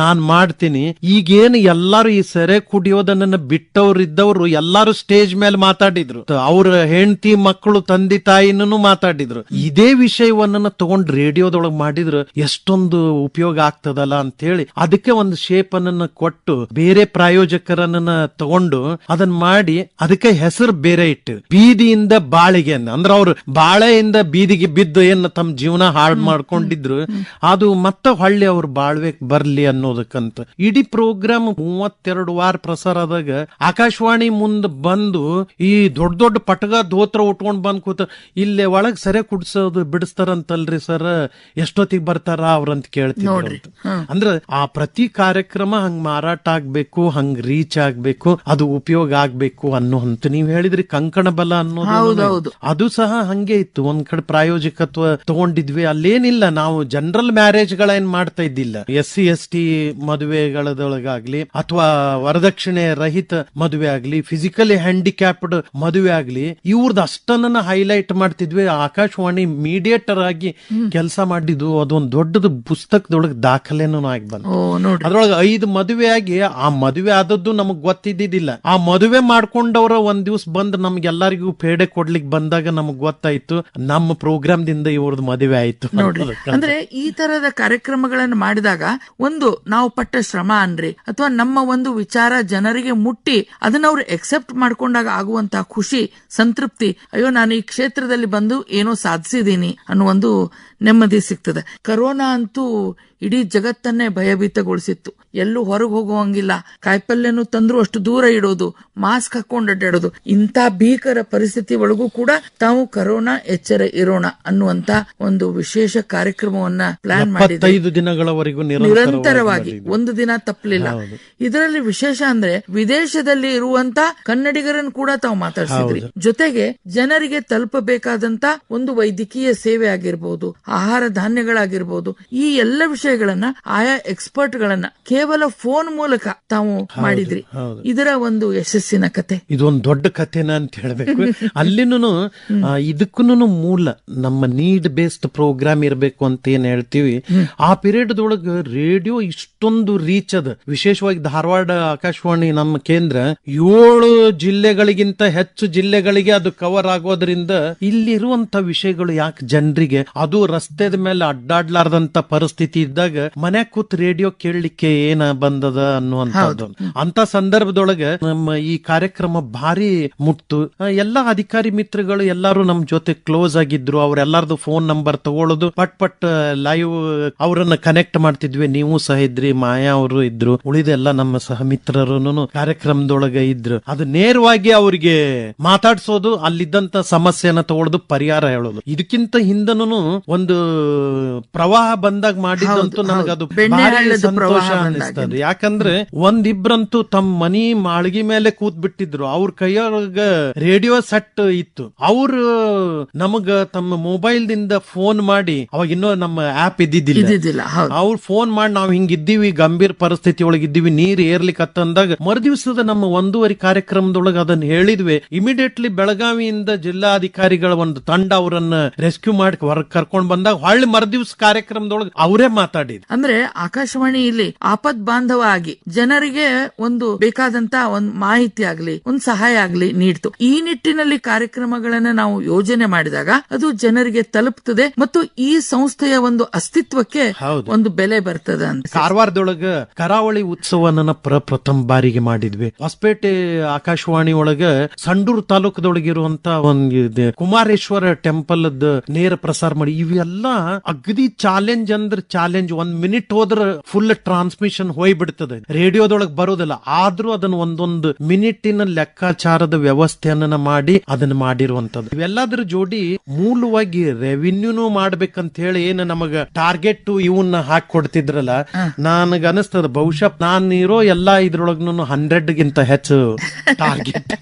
ನಾನ್ ಮಾಡ್ತೀನಿ. ಈಗೇನು ಎಲ್ಲಾರು ಈ ಸೆರೆ ಕುಡಿಯೋದನ್ನ ಬಿಟ್ಟವ್ರಿದ್ದವ್ರು ಎಲ್ಲಾರು ಸ್ಟೇಜ್ ಮೇಲೆ ಮಾತಾಡಿದ್ರು, ಅವ್ರ ಹೆಂಡತಿ ಮಕ್ಕಳು ತಂದೆ ತಾಯಿನೂ ಮಾತಾಡಿದ್ರು. ಇದೇ ವಿಷಯವನ್ನ ತಗೊಂಡ್ ರೇಡಿಯೋದೊಳಗ್ ಮಾಡಿದ್ರು ಎಷ್ಟೊಂದು ಉಪಯೋಗ ಆಗ್ತದಲ್ಲ ಅಂತ ಹೇಳಿ ಅದಕ್ಕೆ ಒಂದು ಶೇಪ್ ಅನ್ನ ಕೊಟ್ಟು ಬೇರೆ ಪ್ರಾಯೋಜಕರನ್ನ ತಗೊಂಡು ಅದನ್ನ ಮಾಡಿ ಅದಕ್ಕೆ ಹೆಸರು ಬೇರೆ ಇಟ್ಟು ಬೀದಿಯಿಂದ ಬಾಳಿಗೆ ಅಂದ್ರೆ ಅವ್ರು ಬಾಳೆಯಿಂದ ಬೀದಿಗೆ ಬಿದ್ದು ಏನ್ ತಮ್ಮ ಜೀವನ ಹಾಳು ಮಾಡ್ಕೊಂಡಿದ್ರು ಅದು ಮತ್ತೆ ಹೊಳ್ಳಿ ಅವ್ರು ಬಾಳ್ಬೇಕು ಬರ್ಲಿ ಅನ್ನೋದಕ್ಕಂತ ಇಡೀ ಪ್ರೋಗ್ರಾಮ್ 32 ವಾರ ಪ್ರಸಾರ ಆದಾಗ ಆಕಾಶವಾಣಿ ಮುಂದ್ ಬಂದು ಈ ದೊಡ್ಡ ದೊಡ್ಡ ಪಟಗ ಧೋತ್ರ ಉಟ್ಕೊಂಡ್ ಬಂದ್ ಕೂತ ಇಲ್ಲೇ ಒಳಗ್ ಸರಿ ಕುಡ್ಸೋದು ಬಿಡಿಸ್ತಾರಂತಲ್ರಿ ಸರ್, ಎಷ್ಟೊತ್ತಿಗೆ ಬರ್ತಾರ ಅವ್ರಂತ ಕೇಳ್ತೀವಿ. ಅಂದ್ರ ಆ ಪ್ರತಿ ಕಾರ್ಯಕ್ರಮ ಹಂಗ್ ಮಾರಾಟ ಆಗ್ಬೇಕು, ಹಂಗ್ ರೀಚ್ ಆಗ್ಬೇಕು, ಅದು ಉಪಯೋಗ ಆಗ್ಬೇಕು ಅನ್ನೋಂತ ನೀವ್ ಹೇಳಿದ್ರಿ ಕಂಕಣ ಬಲ ಅನ್ನೋದು ಅದು ಸಹ ಹಂಗೆ ಇತ್ತು. ಒಂದ್ ಕಡೆ ಪ್ರಾಯೋಜಕತ್ವ ತಗೊಂಡಿದ್ವಿ. ಅಲ್ಲೇನಿಲ್ಲ, ನಾವು ಜನರಲ್ ಮ್ಯಾರೇಜ್ ಗಳೇನ್ ಮಾಡ್ತಾ ಇದ್ದಿಲ್ಲ. SC/ST ಮದುವೆಗಳದೊಳಗಾಗ್ಲಿ ಅಥವಾ ವರದಕ್ಷಿಣೆ ರಹಿತ ಮದುವೆ ಆಗ್ಲಿ, ಫಿಸಿಕಲಿ ಹ್ಯಾಂಡಿಕ್ಯಾಪ್ಡ್ ಮದುವೆ ಆಗ್ಲಿ, ಇವ್ರದ್ದು ಅಷ್ಟನ್ನ ಹೈಲೈಟ್ ಮಾಡ್ತಿದ್ವಿ. ಆಕಾಶವಾಣಿ ಮೀಡಿಯೇಟರ್ ಆಗಿ ಕೆಲಸ ಮಾಡಿದ್ದು ಅದೊಂದು ದೊಡ್ಡದು ಪುಸ್ತಕದೊಳಗೆ ದಾಖಲೆನೂ ಆಗಿ ಬಂತು. ಅದ್ರೊಳಗೆ 5 ಮದುವೆ ಆಗಿ ಆ ಮದುವೆ ಆದದ್ದು ನಮಗ್ ಗೊತ್ತಿದ್ದಿದ್ದಿಲ್ಲ. ಆ ಮದುವೆ ಮಾಡ್ಕೊಂಡವ್ರ ಒಂದ್ ದಿವ್ಸ ಬಂದ್ ನಮ್ಗೆಲ್ಲರಿಗೂ ಪೇಡೆ ಕೊಡ್ಲಿಕ್ಕೆ ಬಂದಾಗ ನಮಗ್ ಗೊತ್ತಾಯ್ತು ನಮ್ಮ ಪ್ರೋಗ್ರಾಮ್ ದಿಂದ ಇವ್ರದ್ದು ಮದುವೆ ಆಯ್ತು ನೋಡ್ರಿ. ಅಂದ್ರೆ ಈ ತರದ ಕಾರ್ಯಕ್ರಮಗಳನ್ನು ಮಾಡಿದಾಗ ಒಂದು ನಾವು ಪಟ್ಟ ಶ್ರಮ ಅನ್ರಿ ಅಥವಾ ನಮ್ಮ ಒಂದು ವಿಚಾರ ಜನರಿಗೆ ಮುಟ್ಟಿ ಅದನ್ನ ಅವ್ರು ಎಕ್ಸೆಪ್ಟ್ ಮಾಡ್ಕೊಂಡಾಗ ಆಗುವಂತಹ ಖುಷಿ, ಸಂತೃಪ್ತಿ, ಅಯ್ಯೋ ನಾನು ಈ ಕ್ಷೇತ್ರದಲ್ಲಿ ಬಂದು ಏನೋ ಸಾಧಿಸಿದೀನಿ ಅನ್ನೋ ಒಂದು ನೆಮ್ಮದಿ ಸಿಗ್ತದೆ. ಕರೋನಾ ಅಂತೂ ಇಡೀ ಜಗತ್ತನ್ನೇ ಭಯಭೀತಗೊಳಿಸಿತ್ತು. ಎಲ್ಲೂ ಹೊರಗೆ ಹೋಗುವಂಗಿಲ್ಲ, ಕಾಯಿಪಲ್ಯನು ತಂದ್ರು ಅಷ್ಟು ದೂರ ಇಡೋದು, ಮಾಸ್ಕ್ ಹಾಕೊಂಡು ಅಡ್ಡಾಡೋದು. ಇಂಥ ಭೀಕರ ಪರಿಸ್ಥಿತಿ ಒಳಗೂ ಕೂಡ ತಾವು ಕರೋನಾ ಎಚ್ಚರ ಇರೋಣ ಅನ್ನುವಂತ ಒಂದು ವಿಶೇಷ ಕಾರ್ಯಕ್ರಮವನ್ನ ಪ್ಲಾನ್ ಮಾಡಿದ್ರು. 5 ದಿನಗಳವರೆಗೂ ನಿರಂತರವಾಗಿ ಒಂದು ದಿನ ತಪ್ಪಲಿಲ್ಲ. ಇದರಲ್ಲಿ ವಿಶೇಷ ಅಂದ್ರೆ ವಿದೇಶದಲ್ಲಿ ಇರುವಂತ ಕನ್ನಡಿಗರನ್ನು ಕೂಡ ತಾವು ಮಾತಾಡಿಸಿದ್ರಿ. ಜೊತೆಗೆ ಜನರಿಗೆ ತಲುಪಬೇಕಾದಂತ ಒಂದು ವೈದ್ಯಕೀಯ ಸೇವೆ ಆಗಿರ್ಬೋದು, ಆಹಾರ ಧಾನ್ಯಗಳಾಗಿರ್ಬೋದು, ಈ ಎಲ್ಲ ವಿಷಯಗಳನ್ನ ಆಯಾ ಎಕ್ಸ್ಪರ್ಟ್ ಗಳನ್ನ ಕೇವಲ ಫೋನ್ ಮೂಲಕ ತಾವು ಮಾಡಿದ್ರಿ. ಇದರ ಒಂದು ಯಶಸ್ಸಿನ ಕತೆ ಇದೊಂದು ದೊಡ್ಡ ಕಥೆನ ಅಂತ ಹೇಳ್ಬೇಕು. ಅಲ್ಲಿನೂ ಇದಕ್ಕೂ ಮೂಲ ನಮ್ಮ ನೀಡ್ ಬೇಸ್ಡ್ ಪ್ರೋಗ್ರಾಮ್ ಇರಬೇಕು ಅಂತ ಏನ್ ಹೇಳ್ತೀವಿ. ಆ ಪೀರಿಯಡ್ ದೊಳಗ ರೇಡಿಯೋ ಇಷ್ಟೊಂದು ರೀಚ್ ಅದ. ವಿಶೇಷವಾಗಿ ಧಾರವಾಡ ಆಕಾಶವಾಣಿ ನಮ್ಮ ಕೇಂದ್ರ 7 ಜಿಲ್ಲೆಗಳಿಗಿಂತ ಹೆಚ್ಚು ಜಿಲ್ಲೆಗಳಿಗೆ ಅದು ಕವರ್ ಆಗೋದ್ರಿಂದ ಇಲ್ಲಿರುವಂತ ವಿಷಯಗಳು ಯಾಕೆ ಜನರಿಗೆ, ಅದು ರಸ್ತೆದ ಮೇಲೆ ಅಡ್ಡಾಡ್ಲಾರ್ದಂತ ಪರಿಸ್ಥಿತಿ ಇದ್ದಾಗ ಮನೆ ಕೂತ್ ರೇಡಿಯೋ ಕೇಳಲಿಕ್ಕೆ ಏನ ಬಂದದ ಅನ್ನುವಂಥದ್ದು. ಅಂತ ಸಂದರ್ಭದೊಳಗೆ ನಮ್ಮ ಈ ಕಾರ್ಯಕ್ರಮ ಭಾರಿ ಮುಟ್ತು. ಎಲ್ಲಾ ಅಧಿಕಾರಿ ಮಿತ್ರಗಳು ಎಲ್ಲಾರು ನಮ್ ಜೊತೆ ಕ್ಲೋಸ್ ಆಗಿದ್ರು. ಅವ್ರೆಲ್ಲಾರ್ದು ಫೋನ್ ನಂಬರ್ ತಗೊಳ್ಳೋದು, ಪಟ್ ಲೈವ್ ಅವರನ್ನ ಕನೆಕ್ಟ್ ಮಾಡ್ತಿದ್ವಿ. ನೀವು ಸಹ ಇದ್ರಿ, ಮಾಯಾ ಅವರು ಇದ್ರು, ಉಳಿದೆಲ್ಲ ನಮ್ಮ ಸಹ ಮಿತ್ರರು ಕಾರ್ಯಕ್ರಮದೊಳಗೆ ಇದ್ರು. ಅದು ನೇರವಾಗಿ ಅವ್ರಿಗೆ ಮಾತಾಡ್ಸೋದು, ಅಲ್ಲಿದ್ದಂತ ಸಮಸ್ಯೆನ ತಗೊಳ್ಳೋದು, ಪರಿಹಾರ ಹೇಳೋದು. ಇದಕ್ಕಿಂತ ಹಿಂದನೂ ಒಂದು ಪ್ರವಾಹ ಬಂದಾಗ ಮಾಡಿದಂತೂ ನನಗದು ಭಾರಿ ಸಂತೋಷ ಅನಿಸ್ತದೆ. ಯಾಕಂದ್ರೆ ಒಂದಿಬ್ರಂತೂ ತಮ್ಮ ಮನಿ ಮಾಳ್ಗಿ ಮೇಲೆ ಕೂತ್ ಬಿಟ್ಟಿದ್ರು. ಅವ್ರ ಕೈಯೊಳಗ ರೇಡಿಯೋ ಸೆಟ್ ಇತ್ತು. ಅವ್ರು ನಮಗ ತಮ್ಮ ಮೊಬೈಲ್ ದಿಂದ ಫೋನ್ ಮಾಡಿ, ಅವಾಗ ಇನ್ನೂ ನಮ್ಮ ಆಪ್ ಇದ್ದಿದ್ದಿಲ್ಲ, ಅವ್ರು ಫೋನ್ ಮಾಡಿ ನಾವು ಹಿಂಗಿದ್ದೀವಿ, ಗಂಭೀರ ಪರಿಸ್ಥಿತಿ ಒಳಗಿದ್ದೀವಿ, ನೀರ್ ಏರ್ಲಿಕ್ಕಂದಾಗ ಮರುದಿವಸದ ನಮ್ಮ 1:30 ಕಾರ್ಯಕ್ರಮದೊಳಗೆ ಅದನ್ನ ಹೇಳಿದ್ವಿ. ಇಮಿಡಿಯೇಟ್ಲಿ ಬೆಳಗಾವಿಯಿಂದ ಜಿಲ್ಲಾಧಿಕಾರಿಗಳ ಒಂದು ತಂಡ ಅವರನ್ನ ರೆಸ್ಕ್ಯೂ ಮಾಡಿ ಹೊರಗೆ ಕರ್ಕೊಂಡ್ ಬಂದಾಗ ಹೊಳ್ಳಿ ಮರುದಿವಸ ಕಾರ್ಯಕ್ರಮದೊಳಗೆ ಅವರೇ ಮಾತಾಡಿದ್ರು. ಅಂದ್ರೆ ಆಕಾಶವಾಣಿ ಇಲ್ಲಿ ಆಪತ್ ಬಾಂಧವ ಆಗಿ ಜನರಿಗೆ ಒಂದು ಬೇಕಾದಂತ ಒಂದು ಮಾಹಿತಿ ಆಗ್ಲಿ, ಒಂದು ಸಹಾಯ ಆಗ್ಲಿ ನೀಡ್ತು. ಈ ನಿಟ್ಟಿನಲ್ಲಿ ಕಾರ್ಯಕ್ರಮಗಳನ್ನ ನಾವು ಯೋಜನೆ ಮಾಡಿದಾಗ ಅದು ಜನರಿಗೆ ತಲುಪ್ತದೆ ಮತ್ತು ಈ ಸಂಸ್ಥೆಯ ಒಂದು ಅಸ್ತಿತ್ವಕ್ಕೆ ಒಂದು ಬೆಲೆ ಬರ್ತದೆ ಅಂತ. ಕಾರವಾರದೊಳಗ ಕರಾವಳಿ ಉತ್ಸವನ ಪ್ರಥಮ ಬಾರಿಗೆ ಮಾಡಿದ್ವಿ. ಹೊಸಪೇಟೆ ಆಕಾಶವಾಣಿ ಒಳಗ ಸಂಡೂರು ತಾಲೂಕದೊಳಗಿರುವಂತ ಒಂದು ಕುಮಾರೇಶ್ವರ ಟೆಂಪಲ್ ನೇರ ಪ್ರಸಾರ ಮಾಡಿ. ಇವೆಲ್ಲ ಅಗದಿ ಚಾಲೆಂಜ್ ಅಂದ್ರೆ ಚಾಲೆಂಜ್ ರೇಂಜ್ 1 ಮಿನಿಟ್ ಹೋದ್ರ ಫುಲ್ ಟ್ರಾನ್ಸ್ಮಿಷನ್ ಹೋಗ್ಬಿಡ್ತದೆ, ರೇಡಿಯೋದೊಳಗೆ ಬರೋದಿಲ್ಲ. ಆದ್ರೂ ಅದನ್ನ ಒಂದೊಂದು ಮಿನಿಟಿನ ಲೆಕ್ಕಾಚಾರದ ವ್ಯವಸ್ಥೆಯನ್ನ ಮಾಡಿ ಅದನ್ನ ಮಾಡಿರುವಂತದ್ದು. ಇವೆಲ್ಲದ್ರ ಜೋಡಿ ಮೂಲವಾಗಿ ರೆವಿನ್ಯೂನು ಮಾಡ್ಬೇಕಂತ ಹೇಳಿ ಏನು ನಮಗ ಟಾರ್ಗೆಟ್ ಇವನ್ನ ಹಾಕಿ ಕೊಡ್ತಿದ್ರಲ್ಲ, ನನಗ ಅನಿಸ್ತದ ಬಹುಶಃ ನಾನು ಇರೋ ಎಲ್ಲಾ ಇದ್ರೊಳಗ್ನು 100ಗಿಂತ ಹೆಚ್ಚು ಟಾರ್ಗೆಟ್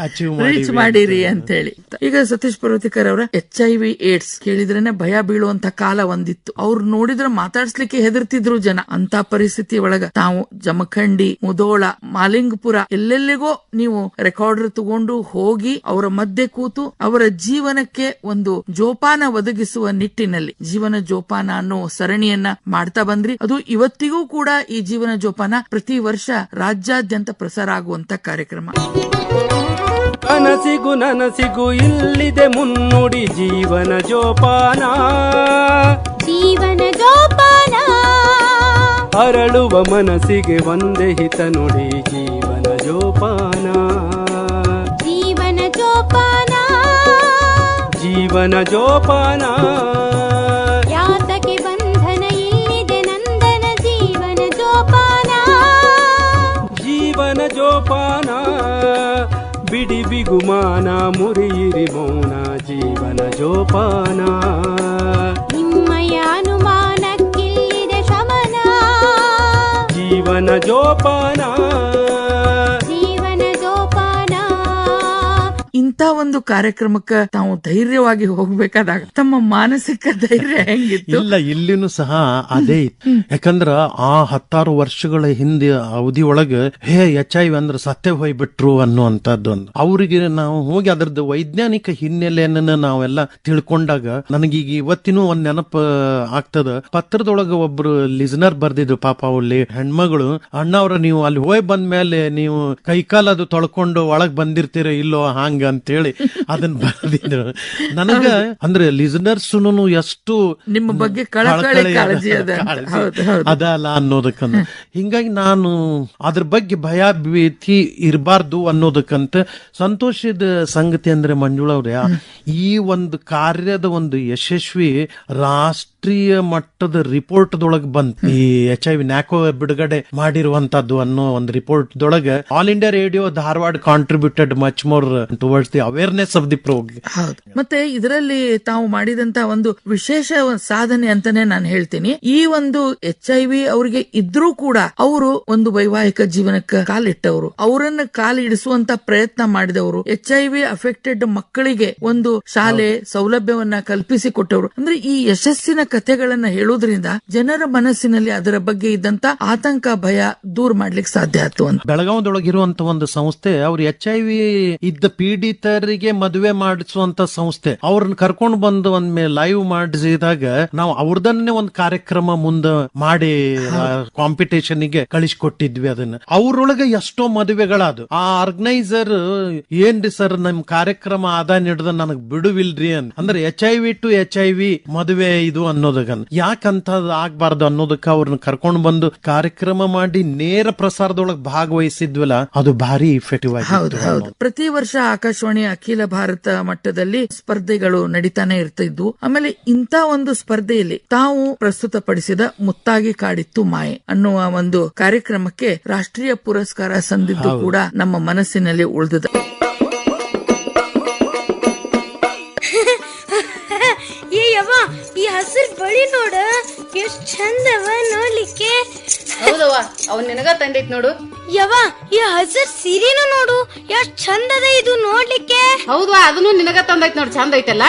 ಅಚೀವ್ ಮಾಡಿರಿ ಅಂತ ಹೇಳಿ. ಈಗ ಸತೀಶ್ ಪರ್ವತಿಕರ್ ಅವರ HIV AIDS ಕೇಳಿದ್ರೇನೆ ಭಯ ಬೀಳುವಂತ ಕಾಲ ಒಂದಿತ್ತು. ಅವ್ರು ನೋಡಿದ್ರೆ ಮಾತಾಡ್ಸ್ಲಿಕ್ಕೆ ಹೆದರ್ತಿದ್ರು ಜನ. ಅಂತ ಪರಿಸ್ಥಿತಿ ಒಳಗ ತಾವು ಜಮಖಂಡಿ, ಮುದೋಳ, ಮಾಲಿಂಗಪುರ ಎಲ್ಲೆಲ್ಲಿಗೋ ನೀವು ರೆಕಾರ್ಡರ್ ತಗೊಂಡು ಹೋಗಿ ಅವರ ಮಧ್ಯೆ ಕೂತು ಅವರ ಜೀವನಕ್ಕೆ ಒಂದು ಜೋಪಾನ ಒದಗಿಸುವ ನಿಟ್ಟಿನಲ್ಲಿ ಜೀವನ ಜೋಪಾನ ಅನ್ನೋ ಸರಣಿಯನ್ನ ಮಾಡ್ತಾ ಬಂದ್ರಿ. ಅದು ಇವತ್ತಿಗೂ ಕೂಡ ಈ ಜೀವನ ಜೋಪಾನ ಪ್ರತಿ ವರ್ಷ ರಾಜ್ಯಾದ್ಯಂತ ಪ್ರಸಾರ ಆಗುವಂತ ಕಾರ್ಯಕ್ರಮ. ಕನಸಿಗೂ ನನಸಿಗೂ ಇಲ್ಲಿದೆ ಮುನ್ನುಡಿ ಜೀವನ ಜೋಪಾನ. ಜೀವನ ಜೋಪಾನ ಅರಳುವ ಮನಸ್ಸಿಗೆ ಒಂದೇ ಹಿತ ನುಡಿ ಜೀವನ ಜೋಪಾನ. ಜೀವನ ಜೋಪಾನ ಜೀವನ ಜೋಪಾನ ಯಾತಕ್ಕೆ ಬಂಧನ ಇಲ್ಲಿದೆ ನಂದನ ಜೀವನ ಜೋಪಾನ. ಜೀವನ ಜೋಪಾನ ಬಿಡಿ ಬಿಗುಮಾನ ಮುರಿಯಿರಿ ಮೌನ ಜೀವನ ಜೋಪಾನ. ನಿಮ್ಮಯ ಅನುಮಾನಕ್ಕಿಲ್ಲಿದೆ ಶಮನ ಜೀವನ ಜೋಪಾನ. ಜೀವನ ಜೋಪಾನ. ಇಂಥ ಒಂದು ಕಾರ್ಯಕ್ರಮಕ್ಕೆ ತಾವು ಧೈರ್ಯವಾಗಿ ಹೋಗ್ಬೇಕಾದಾಗ ತಮ್ಮ ಮಾನಸಿಕ ಧೈರ್ಯ ಹೆಂಗಿತ್ತು? ಇಲ್ಲ, ಇಲ್ಲಿನೂ ಸಹ ಅದೇ ಇತ್ತು. ಯಾಕಂದ್ರ ಆ 10 ವರ್ಷಗಳ ಹಿಂದೆ ಅವಧಿ ಒಳಗ HIV ಅಂದ್ರೆ ಸತ್ಯ ಹೋಗ್ಬಿಟ್ರು ಅನ್ನುವಂಥದ್ದು. ಅವ್ರಿಗೆ ನಾವು ಹೋಗಿ ಅದ್ರದ್ದು ವೈಜ್ಞಾನಿಕ ಹಿನ್ನೆಲೆಯನ್ನ ನಾವೆಲ್ಲ ತಿಳ್ಕೊಂಡಾಗ ನನಗೀಗ ಇವತ್ತಿನೂ ಒಂದ್ ನೆನಪು ಆಗ್ತದ. ಪತ್ರದೊಳಗ ಒಬ್ರು ಲಿಸನರ್ ಬರ್ದಿದ್ರು, ಪಾಪ ಅಲ್ಲಿ ಹೆಣ್ಮಗಳು, ಅಣ್ಣ ಅವ್ರ ನೀವು ಅಲ್ಲಿ ಹೋಗಿ ಬಂದ್ಮೇಲೆ ನೀವು ಕೈಕಾಲ ಅದು ತೊಳ್ಕೊಂಡು ಒಳಗ್ ಬಂದಿರ್ತೀರ ಇಲ್ಲೋ ಹಂಗ ಅಂತೇಳಿ ಅದನ್ನ ಬರ್ದಿದ್ರು. ನನಗ ಅಂದ್ರೆ ಲಿಸನರ್ಸ್ ಎಷ್ಟು ನಿಮ್ಮ ಬಗ್ಗೆ ಕಳಕಳಿ ಕಾಳಜಿ ಅದಲ್ಲ ಅನ್ನೋದಕ್ಕಂತ, ಹಿಂಗಾಗಿ ನಾನು ಅದ್ರ ಬಗ್ಗೆ ಭಯ ಭೀತಿ ಇರಬಾರ್ದು ಅನ್ನೋದಕ್ಕಂತ ಸಂತೋಷದ ಸಂಗತಿ ಅಂದ್ರೆ ಮಂಜುಳಾ ಅವ್ರೆ, ಈ ಒಂದು ಕಾರ್ಯದ ಒಂದು ಯಶಸ್ವಿ ರಾಷ್ಟ್ರೀಯ ಮಟ್ಟದ ರಿಪೋರ್ಟ್ ದೊಳಗೆ ಬಂತು. ಈ HIV ನ್ಯಾಕೋ ಬಿಡುಗಡೆ ಮಾಡಿರುವಂತದ್ದು ಅನ್ನೋ ಒಂದು ರಿಪೋರ್ಟ್ ದೊಳಗೆ All India Radio Dharwad contributed much more towards the awareness of the programme. ಹೌದು. ಮತ್ತೆ ಇದರಲ್ಲಿ ತಾವು ಮಾಡಿದಂತ ಒಂದು ವಿಶೇಷ ಸಾಧನೆ ಅಂತಾನೆ ನಾನು ಹೇಳ್ತೀನಿ. ಈ ಒಂದು HIV ಅವರಿಗೆ ಇದ್ರೂ ಕೂಡ ಅವರು ಒಂದು ವೈವಾಹಿಕ ಜೀವನಕ್ಕೆ ಕಾಲಿಟ್ಟವರು, ಅವರನ್ನ ಕಾಲಿಡಿಸುವಂತ ಪ್ರಯತ್ನ ಮಾಡಿದವರು, HIV ಅಫೆಕ್ಟೆಡ್ ಮಕ್ಕಳಿಗೆ ಒಂದು ಶಾಲೆ ಸೌಲಭ್ಯವನ್ನ ಕಲ್ಪಿಸಿಕೊಟ್ಟವರು. ಅಂದ್ರೆ ಈ ಯಶಸ್ಸಿನ ಕಥೆಗಳನ್ನ ಹೇಳೋದ್ರಿಂದ ಜನರ ಮನಸ್ಸಿನಲ್ಲಿ ಅದರ ಬಗ್ಗೆ ಇದ್ದಂತ ಆತಂಕ ಭಯ ದೂರ ಮಾಡ್ಲಿಕ್ಕೆ ಸಾಧ್ಯ ಆಯ್ತು ಅಂತ. ಬೆಳಗಾವದೊಳಗಿರುವಂತ ಒಂದು ಸಂಸ್ಥೆ, ಅವ್ರು HIV ಇದ್ದ ಪೀಡಿತರಿಗೆ ಮದುವೆ ಮಾಡಿಸುವಂತ ಸಂಸ್ಥೆ. ಅವ್ರನ್ನ ಕರ್ಕೊಂಡು ಬಂದು ಒಂದ್ಮೇ ಲೈವ್ ಮಾಡಿಸಿದಾಗ ನಾವು ಅವ್ರದನ್ನೇ ಒಂದು ಕಾರ್ಯಕ್ರಮ ಮುಂದೆ ಮಾಡಿ ಕಾಂಪಿಟೇಷನ್ ಗೆ ಕಳಿಸ್ಕೊಟ್ಟಿದ್ವಿ. ಅದನ್ನ ಅವ್ರೊಳಗೆ ಎಷ್ಟೋ ಮದುವೆಗಳಾದ. ಆ ಆರ್ಗನೈಸರ್ ಏನ್ರಿ ಸರ್ ನಮ್ ಕಾರ್ಯಕ್ರಮ ಆದಾಯ ಹಿಡ್ದ ನನಗ್ ಬಿಡುವಿಲ್ರಿ ಅಂದ್ರೆ HIV ಟು HIV ಮದುವೆ ಇದು ಅನ್ನೋದಕ್ಕ ಯಾಕಂತ ಆಗ್ಬಾರ್ದು ಅನ್ನೋದಕ್ಕ ಅವ್ರನ್ನ ಕರ್ಕೊಂಡು ಬಂದು ಕಾರ್ಯಕ್ರಮ ಮಾಡಿ ನೇರ ಪ್ರಸಾರದೊಳಗೆ ಭಾಗವಹಿಸಿದ್ವಲ್ಲ, ಅದು ಭಾರಿ ಇಫೆಕ್ಟಿವ್ ಆಗಿ. ಪ್ರತಿ ವರ್ಷ ಆಕಾಶವಾಣಿ ಅಖಿಲ ಭಾರತ ಮಟ್ಟದಲ್ಲಿ ಸ್ಪರ್ಧೆಗಳು ನಡೀತಾನೆ ಇರ್ತಿದ್ವು. ಆಮೇಲೆ ಇಂತ ಒಂದು ಸ್ಪರ್ಧೆಯಲ್ಲಿ ತಾವು ಪ್ರಸ್ತುತಪಡಿಸಿದ ಮುತ್ತಾಗಿ ಕಾಡಿತ್ತು ಮಾಯೆ ಅನ್ನುವ ಒಂದು ಕಾರ್ಯಕ್ರಮಕ್ಕೆ ರಾಷ್ಟ್ರೀಯ ಪುರಸ್ಕಾರ ಸಂದಿದ್ದು ಕೂಡ ನಮ್ಮ ಮನಸ್ಸಿನಲ್ಲಿ ಉಳಿದಿದೆ. ಈ ಹಸಿರು ಬಳಿ ನೋಡ ಎಷ್ಟ್ ಚಂದವ ನೋಡ್ಲಿಕ್ಕೆ. ಹೌದವ್ವ, ಅವ್ನ್ ನಿನಗ ತಂದೈತ್ ನೋಡು. ಯವ್ವ, ಈ ಹಸಿರು ಸೀರೆನೂ ನೋಡು ಎಷ್ಟ್ ಚಂದದ ಇದು ನೋಡ್ಲಿಕ್ಕೆ. ಹೌದವಾ, ಅದನ್ನು ನಿನಗ ತಂದೈತ್ ನೋಡು, ಚಂದ ಐತಲ್ಲ.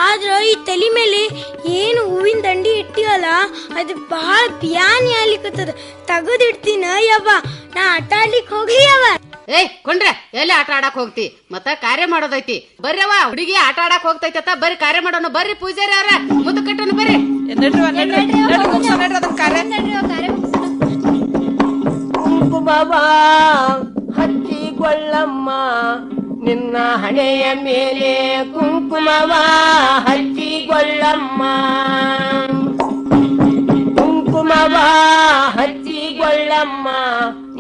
ಆದ್ರ ಈ ತಲಿ ಮೇಲೆ ಏನು ಹೂವಿನ ದಂಡಿ ಇಟ್ಟಿವಲ್ಲ ಅದು ಬಹಳ ಬ್ಯಾನಿ ಆಗ್ಲಿಕ್ಕತ್ತದ. ತಗದಿಡ್ತೀನ ಯವ್ವ, ನಾ ಆಟ ಆಡ್ಲಿಕ್ ಹೋಗ್ಲಿ ಯವ್ವ. ಏಯ್ ಕೊಂಡ್ರೆ ಎಲ್ಲಿ ಆಟ ಆಡಕ್ ಹೋಗ್ತಿ? ಮತ್ತ ಕಾರ್ಯ ಮಾಡೋದೈತಿ. ಬರ್ರವ, ಹುಡುಗಿ ಆಟ ಆಡಕ್ ಹೋಗ್ತೈತ, ಬರ್ರಿ ಕಾರ್ಯ ಮಾಡೋಣ. ಬರ್ರಿ ಪೂಜಾರಿ ಅವ್ರ, ಮುತ್ತು ಕಟ್ಟೋಣ ಬರ್ರಿ. ಕುಂಕುಮವ ಹಚ್ಚಿಕೊಳ್ಳಮ್ಮ ನಿನ್ನ ಹಣೆಯ ಮೇಲೆ, ಕುಂಕುಮವ ಹಚ್ಚಿಕೊಳ್ಳಮ್ಮ. ಕುಂಕುಮವ ಹಚ್ಚಿಕೊಳ್ಳಮ್ಮ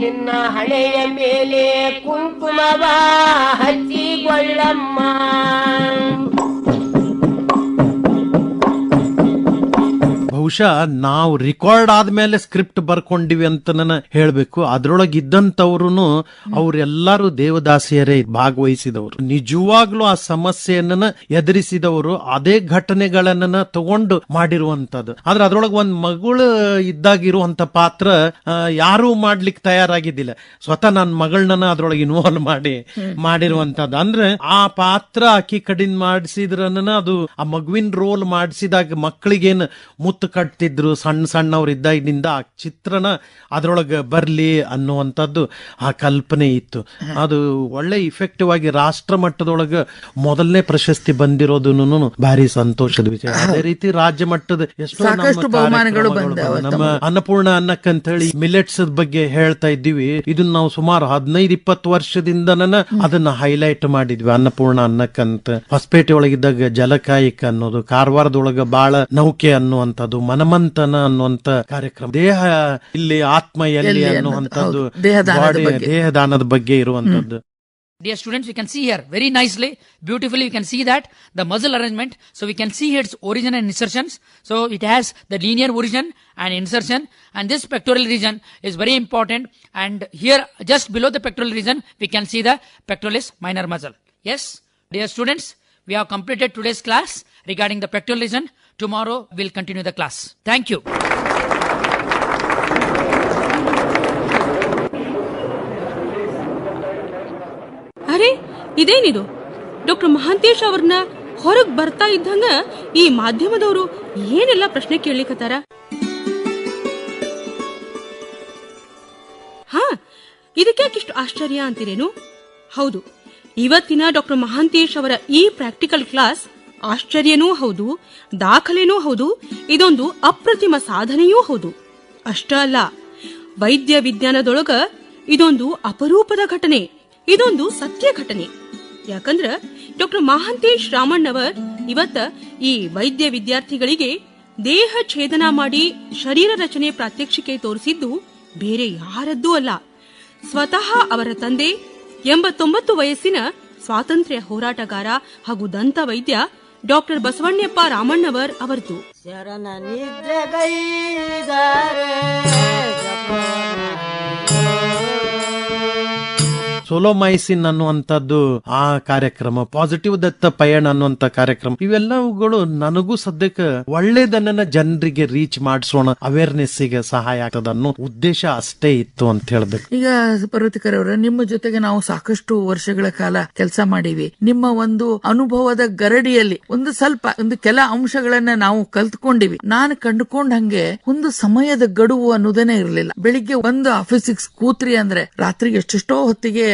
ನಿನ್ನ ಹಣೆಯ ಮೇಲೆ, ಕುಂಕುಮವ ಹಚ್ಚಿಕೊಳ್ಳಮ್ಮ. ಬಹುಶಃ ಬಹುಶಃ ನಾವು ರೆಕಾರ್ಡ್ ಆದ್ಮೇಲೆ ಸ್ಕ್ರಿಪ್ಟ್ ಬರ್ಕೊಂಡಿವಿ ಅಂತ ನಾನು ಹೇಳ್ಬೇಕು. ಅದ್ರೊಳಗೆ ಇದ್ದಂತವ್ರು ಅವ್ರೆಲ್ಲಾರು ದೇವದಾಸಿಯರೇ ಭಾಗವಹಿಸಿದವರು, ನಿಜವಾಗ್ಲೂ ಆ ಸಮಸ್ಯೆಯನ್ನ ಎದುರಿಸಿದವರು, ಅದೇ ಘಟನೆಗಳನ್ನ ತಗೊಂಡು ಮಾಡಿರುವಂತದ್ದು. ಆದ್ರೆ ಅದ್ರೊಳಗೆ ಒಂದ್ ಮಗಳು ಇದ್ದಾಗಿರುವಂತ ಪಾತ್ರ ಯಾರೂ ಮಾಡ್ಲಿಕ್ಕೆ ತಯಾರಾಗಿದ್ದಿಲ್ಲ. ಸ್ವತಃ ನನ್ನ ಮಗಳನ್ನ ಅದ್ರೊಳಗೆ ಇನ್ವಾಲ್ವ್ ಮಾಡಿರುವಂತದ್ದು. ಅಂದ್ರೆ ಆ ಪಾತ್ರ ಆಕಿ ಕಡಿಂದ ಮಾಡಿಸಿದ್ರನ್ನ ಅದು ಆ ಮಗುವಿನ ರೋಲ್ ಮಾಡಿಸಿದಾಗ ಮಕ್ಕಳಿಗೇನು ಮುತ್ತು ಕಟ್ತಿದ್ರು ಸಣ್ಣ ಸಣ್ಣವ್ರು ಇದ್ದಾಗಿನಿಂದ ಆ ಚಿತ್ರಣ ಅದ್ರೊಳಗೆ ಬರ್ಲಿ ಅನ್ನುವಂಥದ್ದು ಆ ಕಲ್ಪನೆ ಇತ್ತು. ಅದು ಒಳ್ಳೆ ಇಫೆಕ್ಟಿವ್ ಆಗಿ ರಾಷ್ಟ್ರ ಮಟ್ಟದೊಳಗೆ ಮೊದಲನೇ ಪ್ರಶಸ್ತಿ ಬಂದಿರೋದನ್ನು ಭಾರಿ ಸಂತೋಷದ ವಿಷಯ. ಅದೇ ರೀತಿ ರಾಜ್ಯ ಮಟ್ಟದ ಎಷ್ಟೋ ಸಾಕಷ್ಟು ಬಹುಮಾನಗಳು ಬಂದವು. ನಮ್ಮ ಅನ್ನಪೂರ್ಣ ಅನ್ನಕ್ಕಂತ ಹೇಳಿ ಮಿಲೆಟ್ಸ್ ಬಗ್ಗೆ ಹೇಳ್ತಾ ಇದ್ದೀವಿ. ಇದನ್ನ ನಾವು ಸುಮಾರು 15-20 ವರ್ಷದಿಂದನ ಅದನ್ನ ಹೈಲೈಟ್ ಮಾಡಿದ್ವಿ. ಅನ್ನಪೂರ್ಣ ಅನ್ನಕ್ಕಂತ ಹೊಸಪೇಟೆ ಒಳಗಿದ್ದಾಗ ಜಲಕಾಯಿಕ ಅನ್ನೋದು, ಕಾರವಾರದೊಳಗ ಬಾಳ ನೌಕೆ ಅನ್ನುವಂಥದ್ದು, ಮನಮಂಥನ ಅನ್ನುವಂತ ಕಾರ್ಯಕ್ರಮ, ದೇಹ ಇಲ್ಲಿ ಆತ್ಮ ಎಲ್ಲಿ ಅನ್ನುವಂಥದ್ದು, ದೇಹದಾನದ ಬಗ್ಗೆ ಇರುವಂತದ್ದು. Dear students, we can see here very nicely, beautifully, we can see that the muzzle arrangement. So we can see its origin and insertions. So it has the linear origin and insertion, and this pectoral region is very important. And here, just below the pectoral region, we can see the pectoralis minor muscle. Yes, dear students, we have completed today's class regarding the pectoral region. Tomorrow we'll continue the class. Thank you. ಅರೆ, ಇದೇನಿದು? Doctor Mahantesh ಅವ್ರನ್ನ ಹೊರಗ್ ಬರ್ತಾ ಇದ್ದಂಗ ಈ ಮಾಧ್ಯಮದವರು ಏನೆಲ್ಲ ಪ್ರಶ್ನೆ ಕೇಳಲಿಕತ್ತಾರ? ಹಾ, ಇದಕ್ಯಾಕಿಷ್ಟು ಆಶ್ಚರ್ಯ ಅಂತೀರೇನು? ಹೌದು, ಇವತ್ತಿನ ಡಾಕ್ಟರ್ ಮಹಾಂತೇಶ್ ಅವರ ಈ ಪ್ರಾಕ್ಟಿಕಲ್ ಕ್ಲಾಸ್ ಆಶ್ಚರ್ಯನೂ ಹೌದು, ದಾಖಲೆನೂ ಹೌದು, ಇದೊಂದು ಅಪ್ರತಿಮ ಸಾಧನೆಯೂ ಹೌದು. ಅಷ್ಟ ಅಲ್ಲ, ವೈದ್ಯ ವಿಜ್ಞಾನದೊಳಗ ಇದೊಂದು ಅಪರೂಪದ ಘಟನೆ, ಇದೊಂದು ಸತ್ಯ ಘಟನೆ. ಯಾಕಂದ್ರ ಡಾಕ್ಟರ್ ಮಹಾಂತೇಶ್ ರಾಮಣ್ಣವರ್ ಇವತ್ತ ಈ ವೈದ್ಯ ವಿದ್ಯಾರ್ಥಿಗಳಿಗೆ ದೇಹ ಛೇದನ ಮಾಡಿ ಶರೀರ ರಚನೆ ಪ್ರಾತ್ಯಕ್ಷಿಕೆ ತೋರಿಸಿದ್ದು ಬೇರೆ ಯಾರದ್ದೂ ಅಲ್ಲ, ಸ್ವತಃ ಅವರ ತಂದೆ 89 ವಯಸ್ಸಿನ ಸ್ವಾತಂತ್ರ್ಯ ಹೋರಾಟಗಾರ ಹಾಗೂ ದಂತ ವೈದ್ಯ ಡಾಕ್ಟರ್ ಬಸವಣ್ಣಪ್ಪ ರಾಮಣ್ಣವರ್ ಅವರದು. ಶರಣ ನಿದ್ರೆಗೈದರೆ ಸೋಲೋಮೈಸಿನ್ ಅನ್ನುವಂಥದ್ದು ಆ ಕಾರ್ಯಕ್ರಮ, ಪಾಸಿಟಿವ್ ದತ್ತ ಪಯಣ ಅನ್ನುವಂತ ಕಾರ್ಯಕ್ರಮ, ಇವೆಲ್ಲವುಗಳು ನನಗೂ ಸದ್ಯಕ್ಕೆ ಒಳ್ಳೇದನ್ನ ಜನರಿಗೆ ರೀಚ್ ಮಾಡಿಸೋಣ, ಅವೇರ್ನೆಸ್ ಗೆ ಸಹಾಯ ಆಗ್ತದ ಅನ್ನೋ ಉದ್ದೇಶ ಅಷ್ಟೇ ಇತ್ತು ಅಂತ ಹೇಳ್ಬೇಕು. ಈಗ ಪರ್ವತಿಕರ್ ಅವರ, ನಿಮ್ಮ ಜೊತೆಗೆ ನಾವು ಸಾಕಷ್ಟು ವರ್ಷಗಳ ಕಾಲ ಕೆಲಸ ಮಾಡೀವಿ. ನಿಮ್ಮ ಒಂದು ಅನುಭವದ ಗರಡಿಯಲ್ಲಿ ಒಂದು ಕೆಲ ಅಂಶಗಳನ್ನ ನಾವು ಕಲ್ತ್ಕೊಂಡಿವಿ. ನಾನು ಕಂಡುಕೊಂಡಂಗೆ ಒಂದು ಸಮಯದ ಗಡುವು ಅನ್ನೋದೇನೆ ಇರಲಿಲ್ಲ. ಬೆಳಿಗ್ಗೆ ಒಂದು ಆಫೀಸಿಗೆ ಕೂತ್ರಿ ಅಂದ್ರೆ ರಾತ್ರಿಗೆ ಎಷ್ಟೆಷ್ಟೋ ಹೊತ್ತಿಗೆ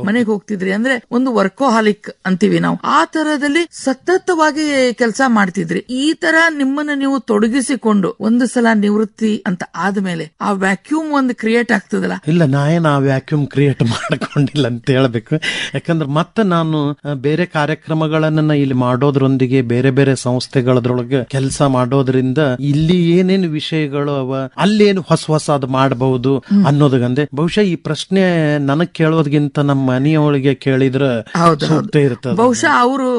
ಮನೆಗೆ ಹೋಗ್ತಿದ್ರಿ. ಅಂದ್ರೆ ಒಂದು ವರ್ಕೋಹಾಲಿಕ್ ಅಂತೀವಿ ನಾವು. ಆ ತರದಲ್ಲಿ ಸತತವಾಗಿ ಕೆಲಸ ಮಾಡ್ತಿದ್ರಿ. ಈ ತರ ನಿಮ್ಮನ್ನ ನೀವು ತೊಡಗಿಸಿಕೊಂಡು ಒಂದು ಸಲ ನಿವೃತ್ತಿ ಅಂತ ಆದ್ಮೇಲೆ ಆ ವ್ಯಾಕ್ಯೂಮ್ ಒಂದು ಕ್ರಿಯೇಟ್ ಆಗ್ತದಲ್ಲ? ಇಲ್ಲ, ನಾಯೇನು ಆ ವ್ಯಾಕ್ಯೂಮ್ ಕ್ರಿಯೇಟ್ ಮಾಡ್ಕೊಂಡಿಲ್ಲ ಅಂತ ಹೇಳ್ಬೇಕು. ಯಾಕಂದ್ರೆ ಮತ್ತೆ ನಾನು ಬೇರೆ ಕಾರ್ಯಕ್ರಮಗಳನ್ನ ಇಲ್ಲಿ ಮಾಡೋದ್ರೊಂದಿಗೆ ಬೇರೆ ಬೇರೆ ಸಂಸ್ಥೆಗಳದ್ರೊಳಗೆ ಕೆಲಸ ಮಾಡೋದ್ರಿಂದ ಇಲ್ಲಿ ಏನೇನು ವಿಷಯಗಳು ಅವ, ಅಲ್ಲೇನು ಹೊಸದು ಮಾಡಬಹುದು ಅನ್ನೋದಕ್ಕಂದ್ರೆ ಬಹುಶಃ ಈ ಪ್ರಶ್ನೆ ನನಗ್ ಕೇಳೋದ್ಗಿಂತ ನಮ್ಮ ಮನೆಯೊಳಗೆ ಕೇಳಿದ್ರೆ ಸೂಕ್ತ ಇರ್ತದೆ. ಬಹುಶಃ ಅವರು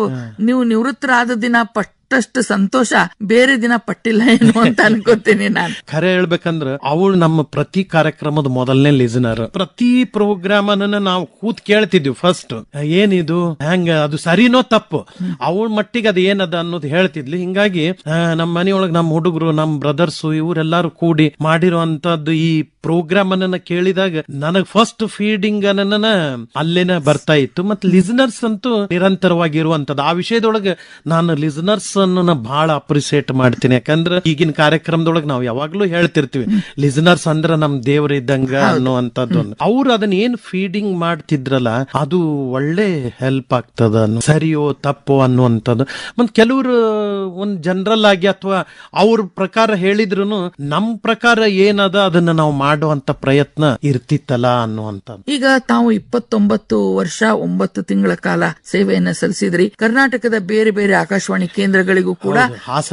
ನೀವು ನಿವೃತ್ತರಾದ ದಿನ ಪಟ್ಟಷ್ಟು ಸಂತೋಷ ಬೇರೆ ದಿನ ಪಟ್ಟಿಲ್ಲ ಏನು ಅಂತ ಅನ್ಕೋತೀನಿ ನಾನು. ಖರೆ ಹೇಳ್ಬೇಕಂದ್ರ ಅವಳು ನಮ್ಮ ಪ್ರತಿ ಕಾರ್ಯಕ್ರಮದ ಮೊದಲನೇ ಲಿಸನರ್. ಪ್ರತಿ ಪ್ರೋಗ್ರಾಮ್ ಅನ್ನ ನಾವು ಕೂತ್ ಕೇಳ್ತಿದ್ವಿ. ಫಸ್ಟ್ ಏನಿದು, ಹೆಂಗ, ಅದು ಸರಿನೋ ತಪ್ಪು, ಅವಳ ಮಟ್ಟಿಗೆ ಅದು ಏನದ ಅನ್ನೋದು ಹೇಳ್ತಿದ್ಲಿ. ಹಿಂಗಾಗಿ ನಮ್ಮ ಮನೆಯೊಳಗೆ ನಮ್ಮ ಹುಡುಗರು, ನಮ್ಮ ಬ್ರದರ್ಸ್ ಇವರೆಲ್ಲಾರು ಕೂಡಿ ಮಾಡಿರುವಂತದ್ದು ಈ ಪ್ರೋಗ್ರಾಮ್ ಅನ್ನ ಕೇಳಿದಾಗ ನನಗ್ ಫಸ್ಟ್ ಫೀಡಿಂಗ್ ಅನ್ನ ಅಲ್ಲೇನ ಬರ್ತಾ ಇತ್ತು. ಮತ್ತೆ ಲಿಸನರ್ಸ್ ಅಂತೂ ನಿರಂತರವಾಗಿ ಇರುವಂತದ್ದು. ಆ ವಿಷಯದೊಳಗೆ ನಾನು ಲಿಸನರ್ಸ್ ಅನ್ನ ಬಹಳ ಅಪ್ರಿಸಿಯೇಟ್ ಮಾಡ್ತೀನಿ. ಯಾಕಂದ್ರೆ ಈಗಿನ ಕಾರ್ಯಕ್ರಮದೊಳಗೆ ನಾವು ಯಾವಾಗ್ಲೂ ಹೇಳ್ತಿರ್ತೀವಿ, ಲಿಸನರ್ಸ್ ಅಂದ್ರ ನಮ್ ದೇವ್ರ ಇದ್ದಂಗ ಅನ್ನುವಂಥದ್ದು. ಅವ್ರು ಅದನ್ನ ಏನ್ ಫೀಡಿಂಗ್ ಮಾಡ್ತಿದ್ರಲ್ಲ, ಅದು ಒಳ್ಳೆ ಹೆಲ್ಪ್ ಆಗ್ತದ. ಸರಿಯೋ ತಪ್ಪೋ ಅನ್ನುವಂಥದ್ದು. ಮತ್ ಕೆಲವರು ಒಂದ್ ಜನರಲ್ ಆಗಿ ಅಥವಾ ಅವ್ರ ಪ್ರಕಾರ ಹೇಳಿದ್ರು ನಮ್ ಪ್ರಕಾರ ಏನದ ಅದನ್ನ ನಾವು ಮಾಡುವಂತ ಪ್ರಯತ್ನ ಇರ್ತಿತ್ತಲ್ಲ ಅನ್ನುವಂಥದ್ದು. ಈಗ ತಾವು 29 ವರ್ಷ 9 ತಿಂಗಳ ಕಾಲ ಸೇವೆಯನ್ನ ಸಲ್ಲಿಸಿದ್ರಿ. ಕರ್ನಾಟಕದ ಬೇರೆ ಬೇರೆ ಆಕಾಶವಾಣಿ ಕೇಂದ್ರಗಳು ಸ್ಥಳಗಳಿಗೂ ಕೂಡ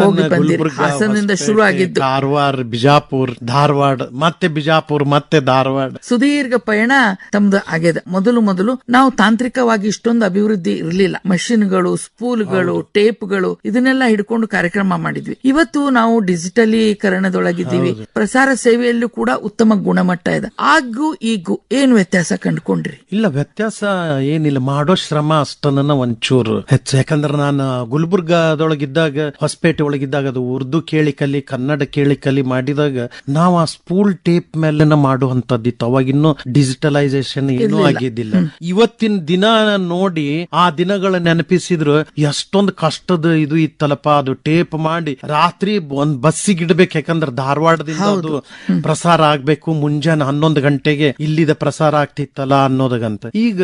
ಹೋಗಿ ಬಂದಿರಿ. ಹಾಸನದಿಂದ ಶುರು ಆಗಿದ್ದು ಕಾರವಾರ, ಬಿಜಾಪುರ್, ಧಾರವಾಡ, ಮತ್ತೆ ಬಿಜಾಪುರ್, ಮತ್ತೆ ಧಾರವಾಡ, ಸುದೀರ್ಘ ಪಯಣ ತಮ್ದು ಆಗಿದೆ. ಮೊದಲು ನಾವು ತಾಂತ್ರಿಕವಾಗಿ ಇಷ್ಟೊಂದು ಅಭಿವೃದ್ಧಿ ಇರಲಿಲ್ಲ. ಮಷಿನ್ಗಳು, ಸ್ಪೂಲ್ಗಳು, ಟೇಪ್ಗಳು ಇದನ್ನೆಲ್ಲ ಹಿಡ್ಕೊಂಡು ಕಾರ್ಯಕ್ರಮ ಮಾಡಿದ್ವಿ. ಇವತ್ತು ನಾವು ಡಿಜಿಟಲೀಕರಣದೊಳಗಿದ್ದೀವಿ. ಪ್ರಸಾರ ಸೇವೆಯಲ್ಲೂ ಕೂಡ ಉತ್ತಮ ಗುಣಮಟ್ಟ ಇದೆ. ಆಗು ಈಗೂ ಏನ್ ವ್ಯತ್ಯಾಸ ಕಂಡುಕೊಂಡ್ರಿ? ಇಲ್ಲ, ವ್ಯತ್ಯಾಸ ಏನಿಲ್ಲ. ಮಾಡೋ ಶ್ರಮ ಅಷ್ಟನ್ನ ಒಂಚೂರು ಹೆಚ್ಚು. ಯಾಕಂದ್ರೆ ನಾನು ಗುಲ್ಬರ್ಗಾದೊಳಗಿದ್ದಾಗ, ಹೊಸಪೇಟೆ ಒಳಗಿದ್ದಾಗ ಅದು ಉರ್ದು ಕೇಳಿ ಕಲಿ, ಕನ್ನಡ ಕೇಳಿ ಕಲಿ ಮಾಡಿದಾಗ ನಾವು ಆ ಸ್ಪೂಲ್ ಟೇಪ್ ಮೇಲೆ ಮಾಡುವಂತದ್ದಿತ್ತು. ಅವಾಗ ಇನ್ನೂ ಡಿಜಿಟಲೈಸೇಷನ್ ಏನೂ ಆಗಿದ್ದಿಲ್ಲ. ಇವತ್ತಿನ ದಿನ ನೋಡಿ ಆ ದಿನಗಳ ನೆನಪಿಸಿದ್ರು ಎಷ್ಟೊಂದು ಕಷ್ಟದ ಇದು ಇತ್ತಲ್ಲಪ್ಪ. ಅದು ಟೇಪ್ ಮಾಡಿ ರಾತ್ರಿ ಒಂದ್ ಬಸ್ಸಿಗೆ ಇಡ್ಬೇಕು. ಯಾಕಂದ್ರೆ ಧಾರವಾಡದಿಂದ ಅದು ಪ್ರಸಾರ ಆಗ್ಬೇಕು. ಮುಂಜಾನೆ 11 ಗಂಟೆಗೆ ಇಲ್ಲಿದ ಪ್ರಸಾರ ಆಗ್ತಿತ್ತಲ್ಲ ಅನ್ನೋದಗಂತ. ಈಗ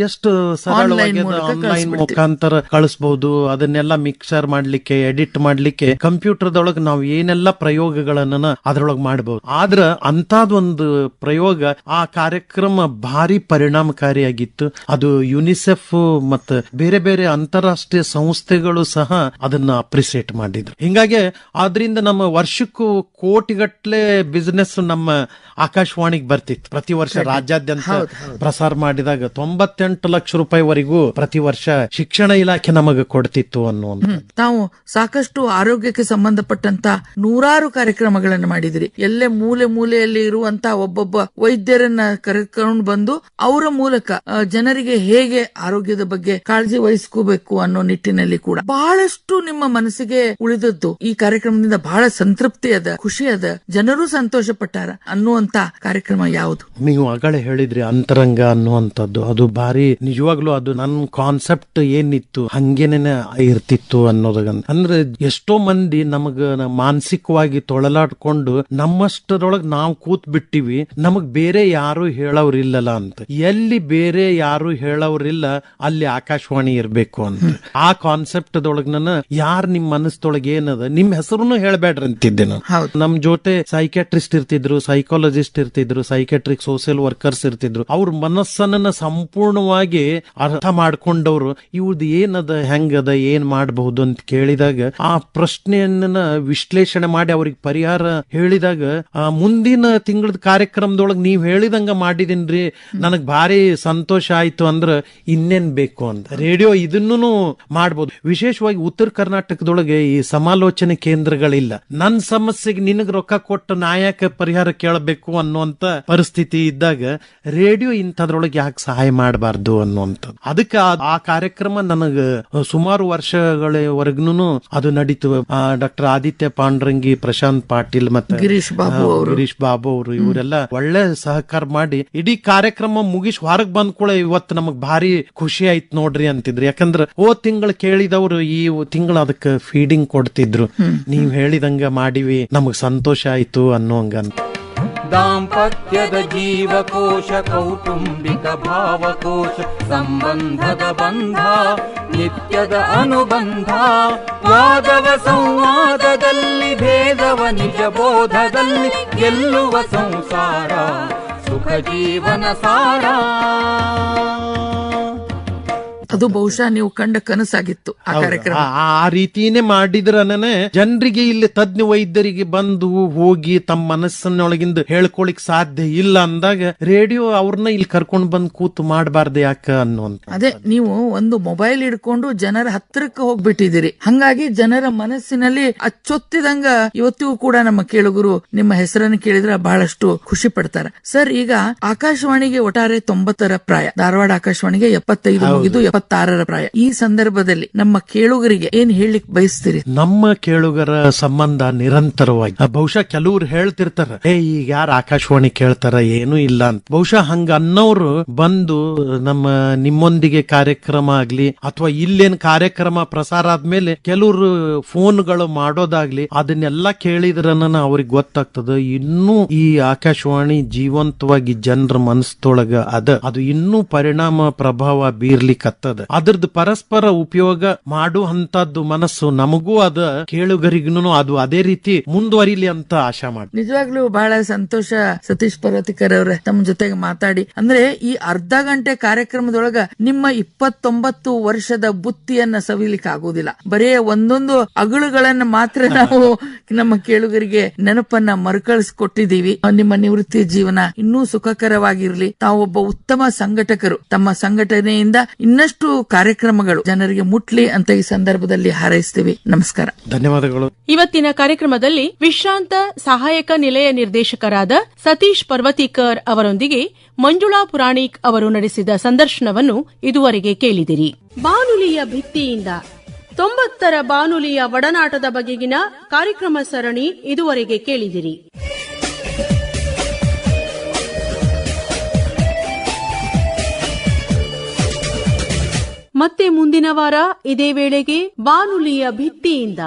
ಎಷ್ಟು ಸರಳವಾಗಿ ಆನ್ಲೈನ್ ಮುಖಾಂತರ ಕಳಿಸಬಹುದು. ಅದನ್ನೆಲ್ಲ ಮಿಕ್ಸರ್ ಮಾಡ್ಲಿಕ್ಕೆ, ಎಡಿಟ್ ಮಾಡ್ಲಿಕ್ಕೆ ಕಂಪ್ಯೂಟರ್ದೊಳಗೆ ನಾವು ಏನೆಲ್ಲ ಪ್ರಯೋಗಗಳನ್ನ ಅದ್ರೊಳಗೆ ಮಾಡಬಹುದು. ಆದ್ರ ಅಂತದೊಂದು ಪ್ರಯೋಗ, ಆ ಕಾರ್ಯಕ್ರಮ ಭಾರಿ ಪರಿಣಾಮಕಾರಿಯಾಗಿತ್ತು. ಅದು ಯುನಿಸೆಫ್ ಮತ್ತು ಬೇರೆ ಬೇರೆ ಅಂತಾರಾಷ್ಟ್ರೀಯ ಸಂಸ್ಥೆಗಳು ಸಹ ಅದನ್ನ ಅಪ್ರಿಸಿಯೇಟ್ ಮಾಡಿದ್ರು. ಹಿಂಗಾಗಿ ಆದ್ರಿಂದ ನಮ್ಮ ವರ್ಷಕ್ಕೂ ಕೋಟಿಗಟ್ಲೆ ಬಿಸಿನೆಸ್ ನಮ್ಮ ಆಕಾಶವಾಣಿಗೆ ಬರ್ತಿತ್ತು. ಪ್ರತಿ ವರ್ಷ ರಾಜ್ಯಾದ್ಯಂತ ಪ್ರಸಾರ ಮಾಡಿದಾಗ 98 ಲಕ್ಷ ರೂಪಾಯಿವರೆಗೂ ಪ್ರತಿ ವರ್ಷ ಶಿಕ್ಷಣ ಇಲಾಖೆ ನಮಗೆ ಕೊಡ್ತಿತ್ತು ಅನ್ನುವಂಥ. ತಾವು ಸಾಕಷ್ಟು ಆರೋಗ್ಯಕ್ಕೆ ಸಂಬಂಧಪಟ್ಟಂತ ನೂರಾರು ಕಾರ್ಯಕ್ರಮಗಳನ್ನು ಮಾಡಿದಿರಿ. ಎಲ್ಲೇ ಮೂಲೆ ಮೂಲೆಯಲ್ಲಿ ಇರುವಂತ ಒಬ್ಬೊಬ್ಬ ವೈದ್ಯರನ್ನ ಕರೆದುಕೊಂಡು ಬಂದು ಅವರ ಮೂಲಕ ಜನರಿಗೆ ಹೇಗೆ ಆರೋಗ್ಯದ ಬಗ್ಗೆ ಕಾಳಜಿ ವಹಿಸ್ಕೋಬೇಕು ಅನ್ನೋ ನಿಟ್ಟಿನಲ್ಲಿ ಕೂಡ ಬಹಳಷ್ಟು ನಿಮ್ಮ ಮನಸ್ಸಿಗೆ ಉಳಿದದ್ದು. ಈ ಕಾರ್ಯಕ್ರಮದಿಂದ ಬಹಳ ಸಂತೃಪ್ತಿ ಅದ, ಖುಷಿ ಅದ, ಜನರು ಸಂತೋಷ ಪಟ್ಟಾರ ಅನ್ನುವಂತ ಕಾರ್ಯಕ್ರಮ ಯಾವುದು? ನೀವು ಆಗಲೇ ಹೇಳಿದ್ರಿ ಅಂತರಂಗ ಅನ್ನುವಂಥದ್ದು. ಅದು ಭಾರಿ ನಿಜವಾಗ್ಲೂ ಅದು ನನ್ನ ಕಾನ್ಸೆಪ್ಟ್ ಏನಿತ್ತು ಹಂಗೇನೆ ಇರ್ತಿತ್ತು ಅನ್ನೋದನ್ನ. ಅಂದ್ರೆ ಎಷ್ಟೋ ಮಂದಿ ನಮಗ ಮಾನಸಿಕವಾಗಿ ತೊಳಲಾಡ್ಕೊಂಡು ನಮ್ಮಷ್ಟರೊಳಗೆ ನಾವು ಕೂತ್ ಬಿಟ್ಟಿವಿ, ನಮಗ್ ಬೇರೆ ಯಾರು ಹೇಳೋರಿಲ್ಲಲ್ಲ ಅಂತ. ಎಲ್ಲಿ ಬೇರೆ ಯಾರು ಹೇಳೋರಿಲ್ಲ ಅಲ್ಲಿ ಆಕಾಶವಾಣಿ ಇರ್ಬೇಕು ಅಂತ. ಆ ಕಾನ್ಸೆಪ್ಟ್ ದೊಳಗ್ ನಾನು ಯಾರು ನಿಮ್ ಮನಸ್ಸೊಳಗೆ ಏನದ ನಿಮ್ ಹೆಸರು ಹೇಳ್ಬೇಡ್ರಿ ಅಂತಿದ್ದೆ ನಾನು. ನಮ್ ಜೊತೆ ಸೈಕ್ಯಾಟ್ರಿಸ್ಟ್ ಇರ್ತಿದ್ರು, ಸೈಕಾಲಜಿಸ್ಟ್ ಇರ್ತಿದ್ರು, ಸೈಕ್ಯಾಟ್ರಿಕ್ ಸೋಷಿಯಲ್ ವರ್ಕರ್ಸ್ ಇರ್ತಿದ್ರು. ಅವ್ರ ಮನಸ್ಸನ್ನ ಸಂಪೂರ್ಣವಾಗಿ ಅರ್ಥ ಮಾಡ್ಕೊಂಡವ್ರು ಇವ್ರದ್ದು ಏನದ, ಹೆಂಗದ, ಏನ್ ಮಾಡಬಹುದು ಅಂತ ಕೇಳಿದಾಗ ಆ ಪ್ರಶ್ನೆಯನ್ನ ವಿಶ್ಲೇಷಣೆ ಮಾಡಿ ಅವ್ರಿಗೆ ಪರಿಹಾರ ಹೇಳಿದಾಗ ಮುಂದಿನ ತಿಂಗಳದ ಕಾರ್ಯಕ್ರಮದೊಳಗೆ ನೀವ್ ಹೇಳಿದಂಗ ಮಾಡಿದೀನ್ರಿ, ನನಗ್ ಭಾರಿ ಸಂತೋಷ ಆಯ್ತು ಅಂದ್ರ ಇನ್ನೇನ್ ಬೇಕು ಅಂತ. ರೇಡಿಯೋ ಇದನ್ನು ಮಾಡ್ಬೋದು. ವಿಶೇಷವಾಗಿ ಉತ್ತರ ಕರ್ನಾಟಕದೊಳಗೆ ಈ ಸಮಾಲೋಚನೆ ಕೇಂದ್ರಗಳಿಲ್ಲ. ನನ್ ಸಮಸ್ಯೆಗೆ ನಿನಗ್ ರೊಕ್ಕ ಕೊಟ್ಟು ನಾಯಕ ಪರಿಹಾರ ಕೇಳಬೇಕು ಅನ್ನುವಂತ ಪರಿಸ್ಥಿತಿ ಇದ್ದಾಗ ರೇಡಿಯೋ ಇಂಥದ್ರೊಳಗೆ ಯಾಕೆ ಸಹಾಯ ಮಾಡಬಾರ್ದು ಅನ್ನುವಂಥದ್ದು. ಅದಕ್ಕೆ ಆ ಕಾರ್ಯಕ್ರಮ ನನಗ ಸುಮಾರು ವರ್ಷಗಳವರೆಗೂ ಅದು ನಡೀತು. ಡಾಕ್ಟರ್ ಆದಿತ್ಯ ಪಾಂಡ್ರಂಗಿ, ಪ್ರಶಾಂತ್ ಪಾಟೀಲ್ ಮತ್ತೆ ಗಿರೀಶ್ ಬಾಬು ಅವರು ಇವರೆಲ್ಲ ಒಳ್ಳೆ ಸಹಕಾರ ಮಾಡಿ ಇಡೀ ಕಾರ್ಯಕ್ರಮ ಮುಗಿಸಿ ಹೊರಗ್ ಬಂದ್ ಕೂಡ ಇವತ್ತು ನಮಗ್ ಭಾರಿ ಖುಷಿ ಆಯ್ತು ನೋಡ್ರಿ ಅಂತಿದ್ರು. ಯಾಕಂದ್ರ ತಿಂಗಳು ಕೇಳಿದವರು ಈ ತಿಂಗಳು ಅದಕ್ಕೆ ಫೀಡಿಂಗ್ ಕೊಡ್ತಿದ್ರು. ನೀವ್ ಹೇಳಿದಂಗ ಮಾಡಿವಿ, ನಮಗ್ ಸಂತೋಷ ಆಯ್ತು ಅನ್ನೋಂಗಂತ. ದಾಂಪತ್ಯದ ಜೀವಕೋಶ, ಕೌಟುಂಬಿಕ ಭಾವಕೋಶ, ಸಂಬಂಧದ ಬಂಧ, ನಿತ್ಯದ ಅನುಬಂಧ, ವಾದವ ಸಂವಾದದಲ್ಲಿ, ಭೇದವ ನಿಜ ಬೋಧದಲ್ಲಿ, ಗೆಲ್ಲುವ ಸಂಸಾರ, ಸುಖ ಜೀವನ ಸಾರ. ಅದು ಬಹುಶಃ ನೀವು ಕಂಡ ಕನಸಾಗಿತ್ತು ಆ ಕಾರ್ಯಕ್ರಮ. ಆ ರೀತಿನೇ ಮಾಡಿದ್ರನೇ ಜನರಿಗೆ ಇಲ್ಲಿ ತಜ್ಞ ವೈದ್ಯರಿಗೆ ಬಂದು ಹೋಗಿ ತಮ್ಮ ಮನಸ್ಸನ್ನೊಳಗಿಂದ ಹೇಳ್ಕೊಳಿಕ್ ಸಾಧ್ಯ ಇಲ್ಲ ಅಂದಾಗ ರೇಡಿಯೋ ಅವ್ರನ್ನ ಇಲ್ಲಿ ಕರ್ಕೊಂಡ್ ಬಂದ್ ಕೂತು ಮಾಡಬಾರ್ದು ಯಾಕ ಅನ್ನುವಂತ. ಅದೇ ನೀವು ಒಂದು ಮೊಬೈಲ್ ಹಿಡ್ಕೊಂಡು ಜನರ ಹತ್ತಿರಕ್ಕೆ ಹೋಗ್ಬಿಟ್ಟಿದ್ದೀರಿ. ಹಂಗಾಗಿ ಜನರ ಮನಸ್ಸಿನಲ್ಲಿ ಅಚ್ಚೊತ್ತಿದಂಗ ಇವತ್ತಿಗೂ ಕೂಡ ನಮ್ಮ ಕೇಳುಗರು ನಿಮ್ಮ ಹೆಸರನ್ನು ಕೇಳಿದ್ರೆ ಬಹಳಷ್ಟು ಖುಷಿ ಪಡ್ತಾರೆ. ಸರ್, ಈಗ ಆಕಾಶವಾಣಿಗೆ ಒಟ್ಟಾರೆ 90ರ ಪ್ರಾಯ, ಧಾರವಾಡ ಆಕಾಶವಾಣಿಗೆ 75 ಮುಗಿದು 76ರ ಪ್ರಾಯ. ಈ ಸಂದರ್ಭದಲ್ಲಿ ನಮ್ಮ ಕೇಳುಗರಿಗೆ ಏನ್ ಹೇಳಿಕ್ ಬಯಸ್ತೀರಿ? ನಮ್ಮ ಕೇಳುಗರ ಸಂಬಂಧ ನಿರಂತರವಾಗಿ, ಬಹುಶಃ ಕೆಲವ್ರು ಹೇಳ್ತಿರ್ತಾರ ಈಗ ಯಾರು ಆಕಾಶವಾಣಿ ಕೇಳ್ತಾರ, ಏನೂ ಇಲ್ಲ ಅಂತ. ಬಹುಶಃ ಹಂಗ ಅನ್ನೋರು ಬಂದು ನಮ್ಮ ನಿಮ್ಮೊಂದಿಗೆ ಕಾರ್ಯಕ್ರಮ ಆಗ್ಲಿ ಅಥವಾ ಇಲ್ಲೇನ್ ಕಾರ್ಯಕ್ರಮ ಪ್ರಸಾರ ಆದ್ಮೇಲೆ ಕೆಲವ್ರು ಫೋನ್ಗಳು ಮಾಡೋದಾಗ್ಲಿ ಅದನ್ನೆಲ್ಲ ಕೇಳಿದ್ರನ ಅವ್ರಿಗೆ ಗೊತ್ತಾಗ್ತದ ಇನ್ನೂ ಈ ಆಕಾಶವಾಣಿ ಜೀವಂತವಾಗಿ ಜನರ ಮನಸ್ಸೊಳಗ ಅದು ಇನ್ನೂ ಪರಿಣಾಮ ಪ್ರಭಾವ ಬೀರ್ಲಿಕ್ಕತ್ತದ ಅದ. ಅದ್ರದ್ದು ಪರಸ್ಪರ ಉಪಯೋಗ ಮಾಡುವಂತದ್ದು ಮನಸ್ಸು ನಮಗೂ ಅದ, ಕೇಳುಗರಿಗೂ ಅದು ಅದೇ ರೀತಿ ಮುಂದುವರಿಲಿ ಅಂತ ಆಶಾ ಮಾಡಿ. ನಿಜವಾಗ್ಲೂ ಬಹಳ ಸಂತೋಷ ಸತೀಶ್ ಪರ್ವತಿಕರ್ ಅವರೇ ತಮ್ಮ ಜೊತೆಗೆ ಮಾತಾಡಿ. ಅಂದ್ರೆ ಈ ಅರ್ಧ ಗಂಟೆ ಕಾರ್ಯಕ್ರಮದೊಳಗ ನಿಮ್ಮ 29 ವರ್ಷದ ಬುತ್ತಿಯನ್ನ ಸವಿಲಿಕ್ಕೆ ಆಗೋದಿಲ್ಲ. ಬರೇ ಒಂದೊಂದು ಅಗಳುಗಳನ್ನ ಮಾತ್ರ ನಾವು ನಮ್ಮ ಕೇಳುಗರಿಗೆ ನೆನಪನ್ನ ಮರುಕಳಿಸ್ಕೊಟ್ಟಿದ್ದೀವಿ. ನಿಮ್ಮ ನಿವೃತ್ತಿ ಜೀವನ ಇನ್ನೂ ಸುಖಕರವಾಗಿರ್ಲಿ. ತಾವೊಬ್ಬ ಉತ್ತಮ ಸಂಘಟಕರು. ತಮ್ಮ ಸಂಘಟನೆಯಿಂದ ಇನ್ನಷ್ಟು ಕಾರ್ಯಕ್ರಮಗಳು ಜನರಿಗೆ ಮುಟ್ಲಿ ಅಂತ ಈ ಸಂದರ್ಭದಲ್ಲಿ ಹಾರೈಸ್ತೀವಿ. ನಮಸ್ಕಾರ. ಧನ್ಯವಾದಗಳು. ಇವತ್ತಿನ ಕಾರ್ಯಕ್ರಮದಲ್ಲಿ ವಿಶ್ರಾಂತ ಸಹಾಯಕ ನಿಲಯ ನಿರ್ದೇಶಕರಾದ ಸತೀಶ್ ಪರ್ವತಿಕರ್ ಅವರೊಂದಿಗೆ ಮಂಜುಳಾ ಪುರಾಣಿಕ್ ಅವರು ನಡೆಸಿದ ಸಂದರ್ಶನವನ್ನು ಇದುವರೆಗೆ ಕೇಳಿದಿರಿ. ಬಾನುಲಿಯ ಭಿತ್ತಿಯಿಂದ 90ರ ಬಾನುಲಿಯ ಒಡನಾಟದ ಬಗೆಗಿನ ಕಾರ್ಯಕ್ರಮ ಸರಣಿ ಇದುವರೆಗೆ ಕೇಳಿದಿರಿ. ಮತ್ತೆ ಮುಂದಿನ ವಾರ ಇದೇ ವೇಳೆಗೆ ಬಾನುಲಿಯ ಭಿತ್ತಿಯಿಂದ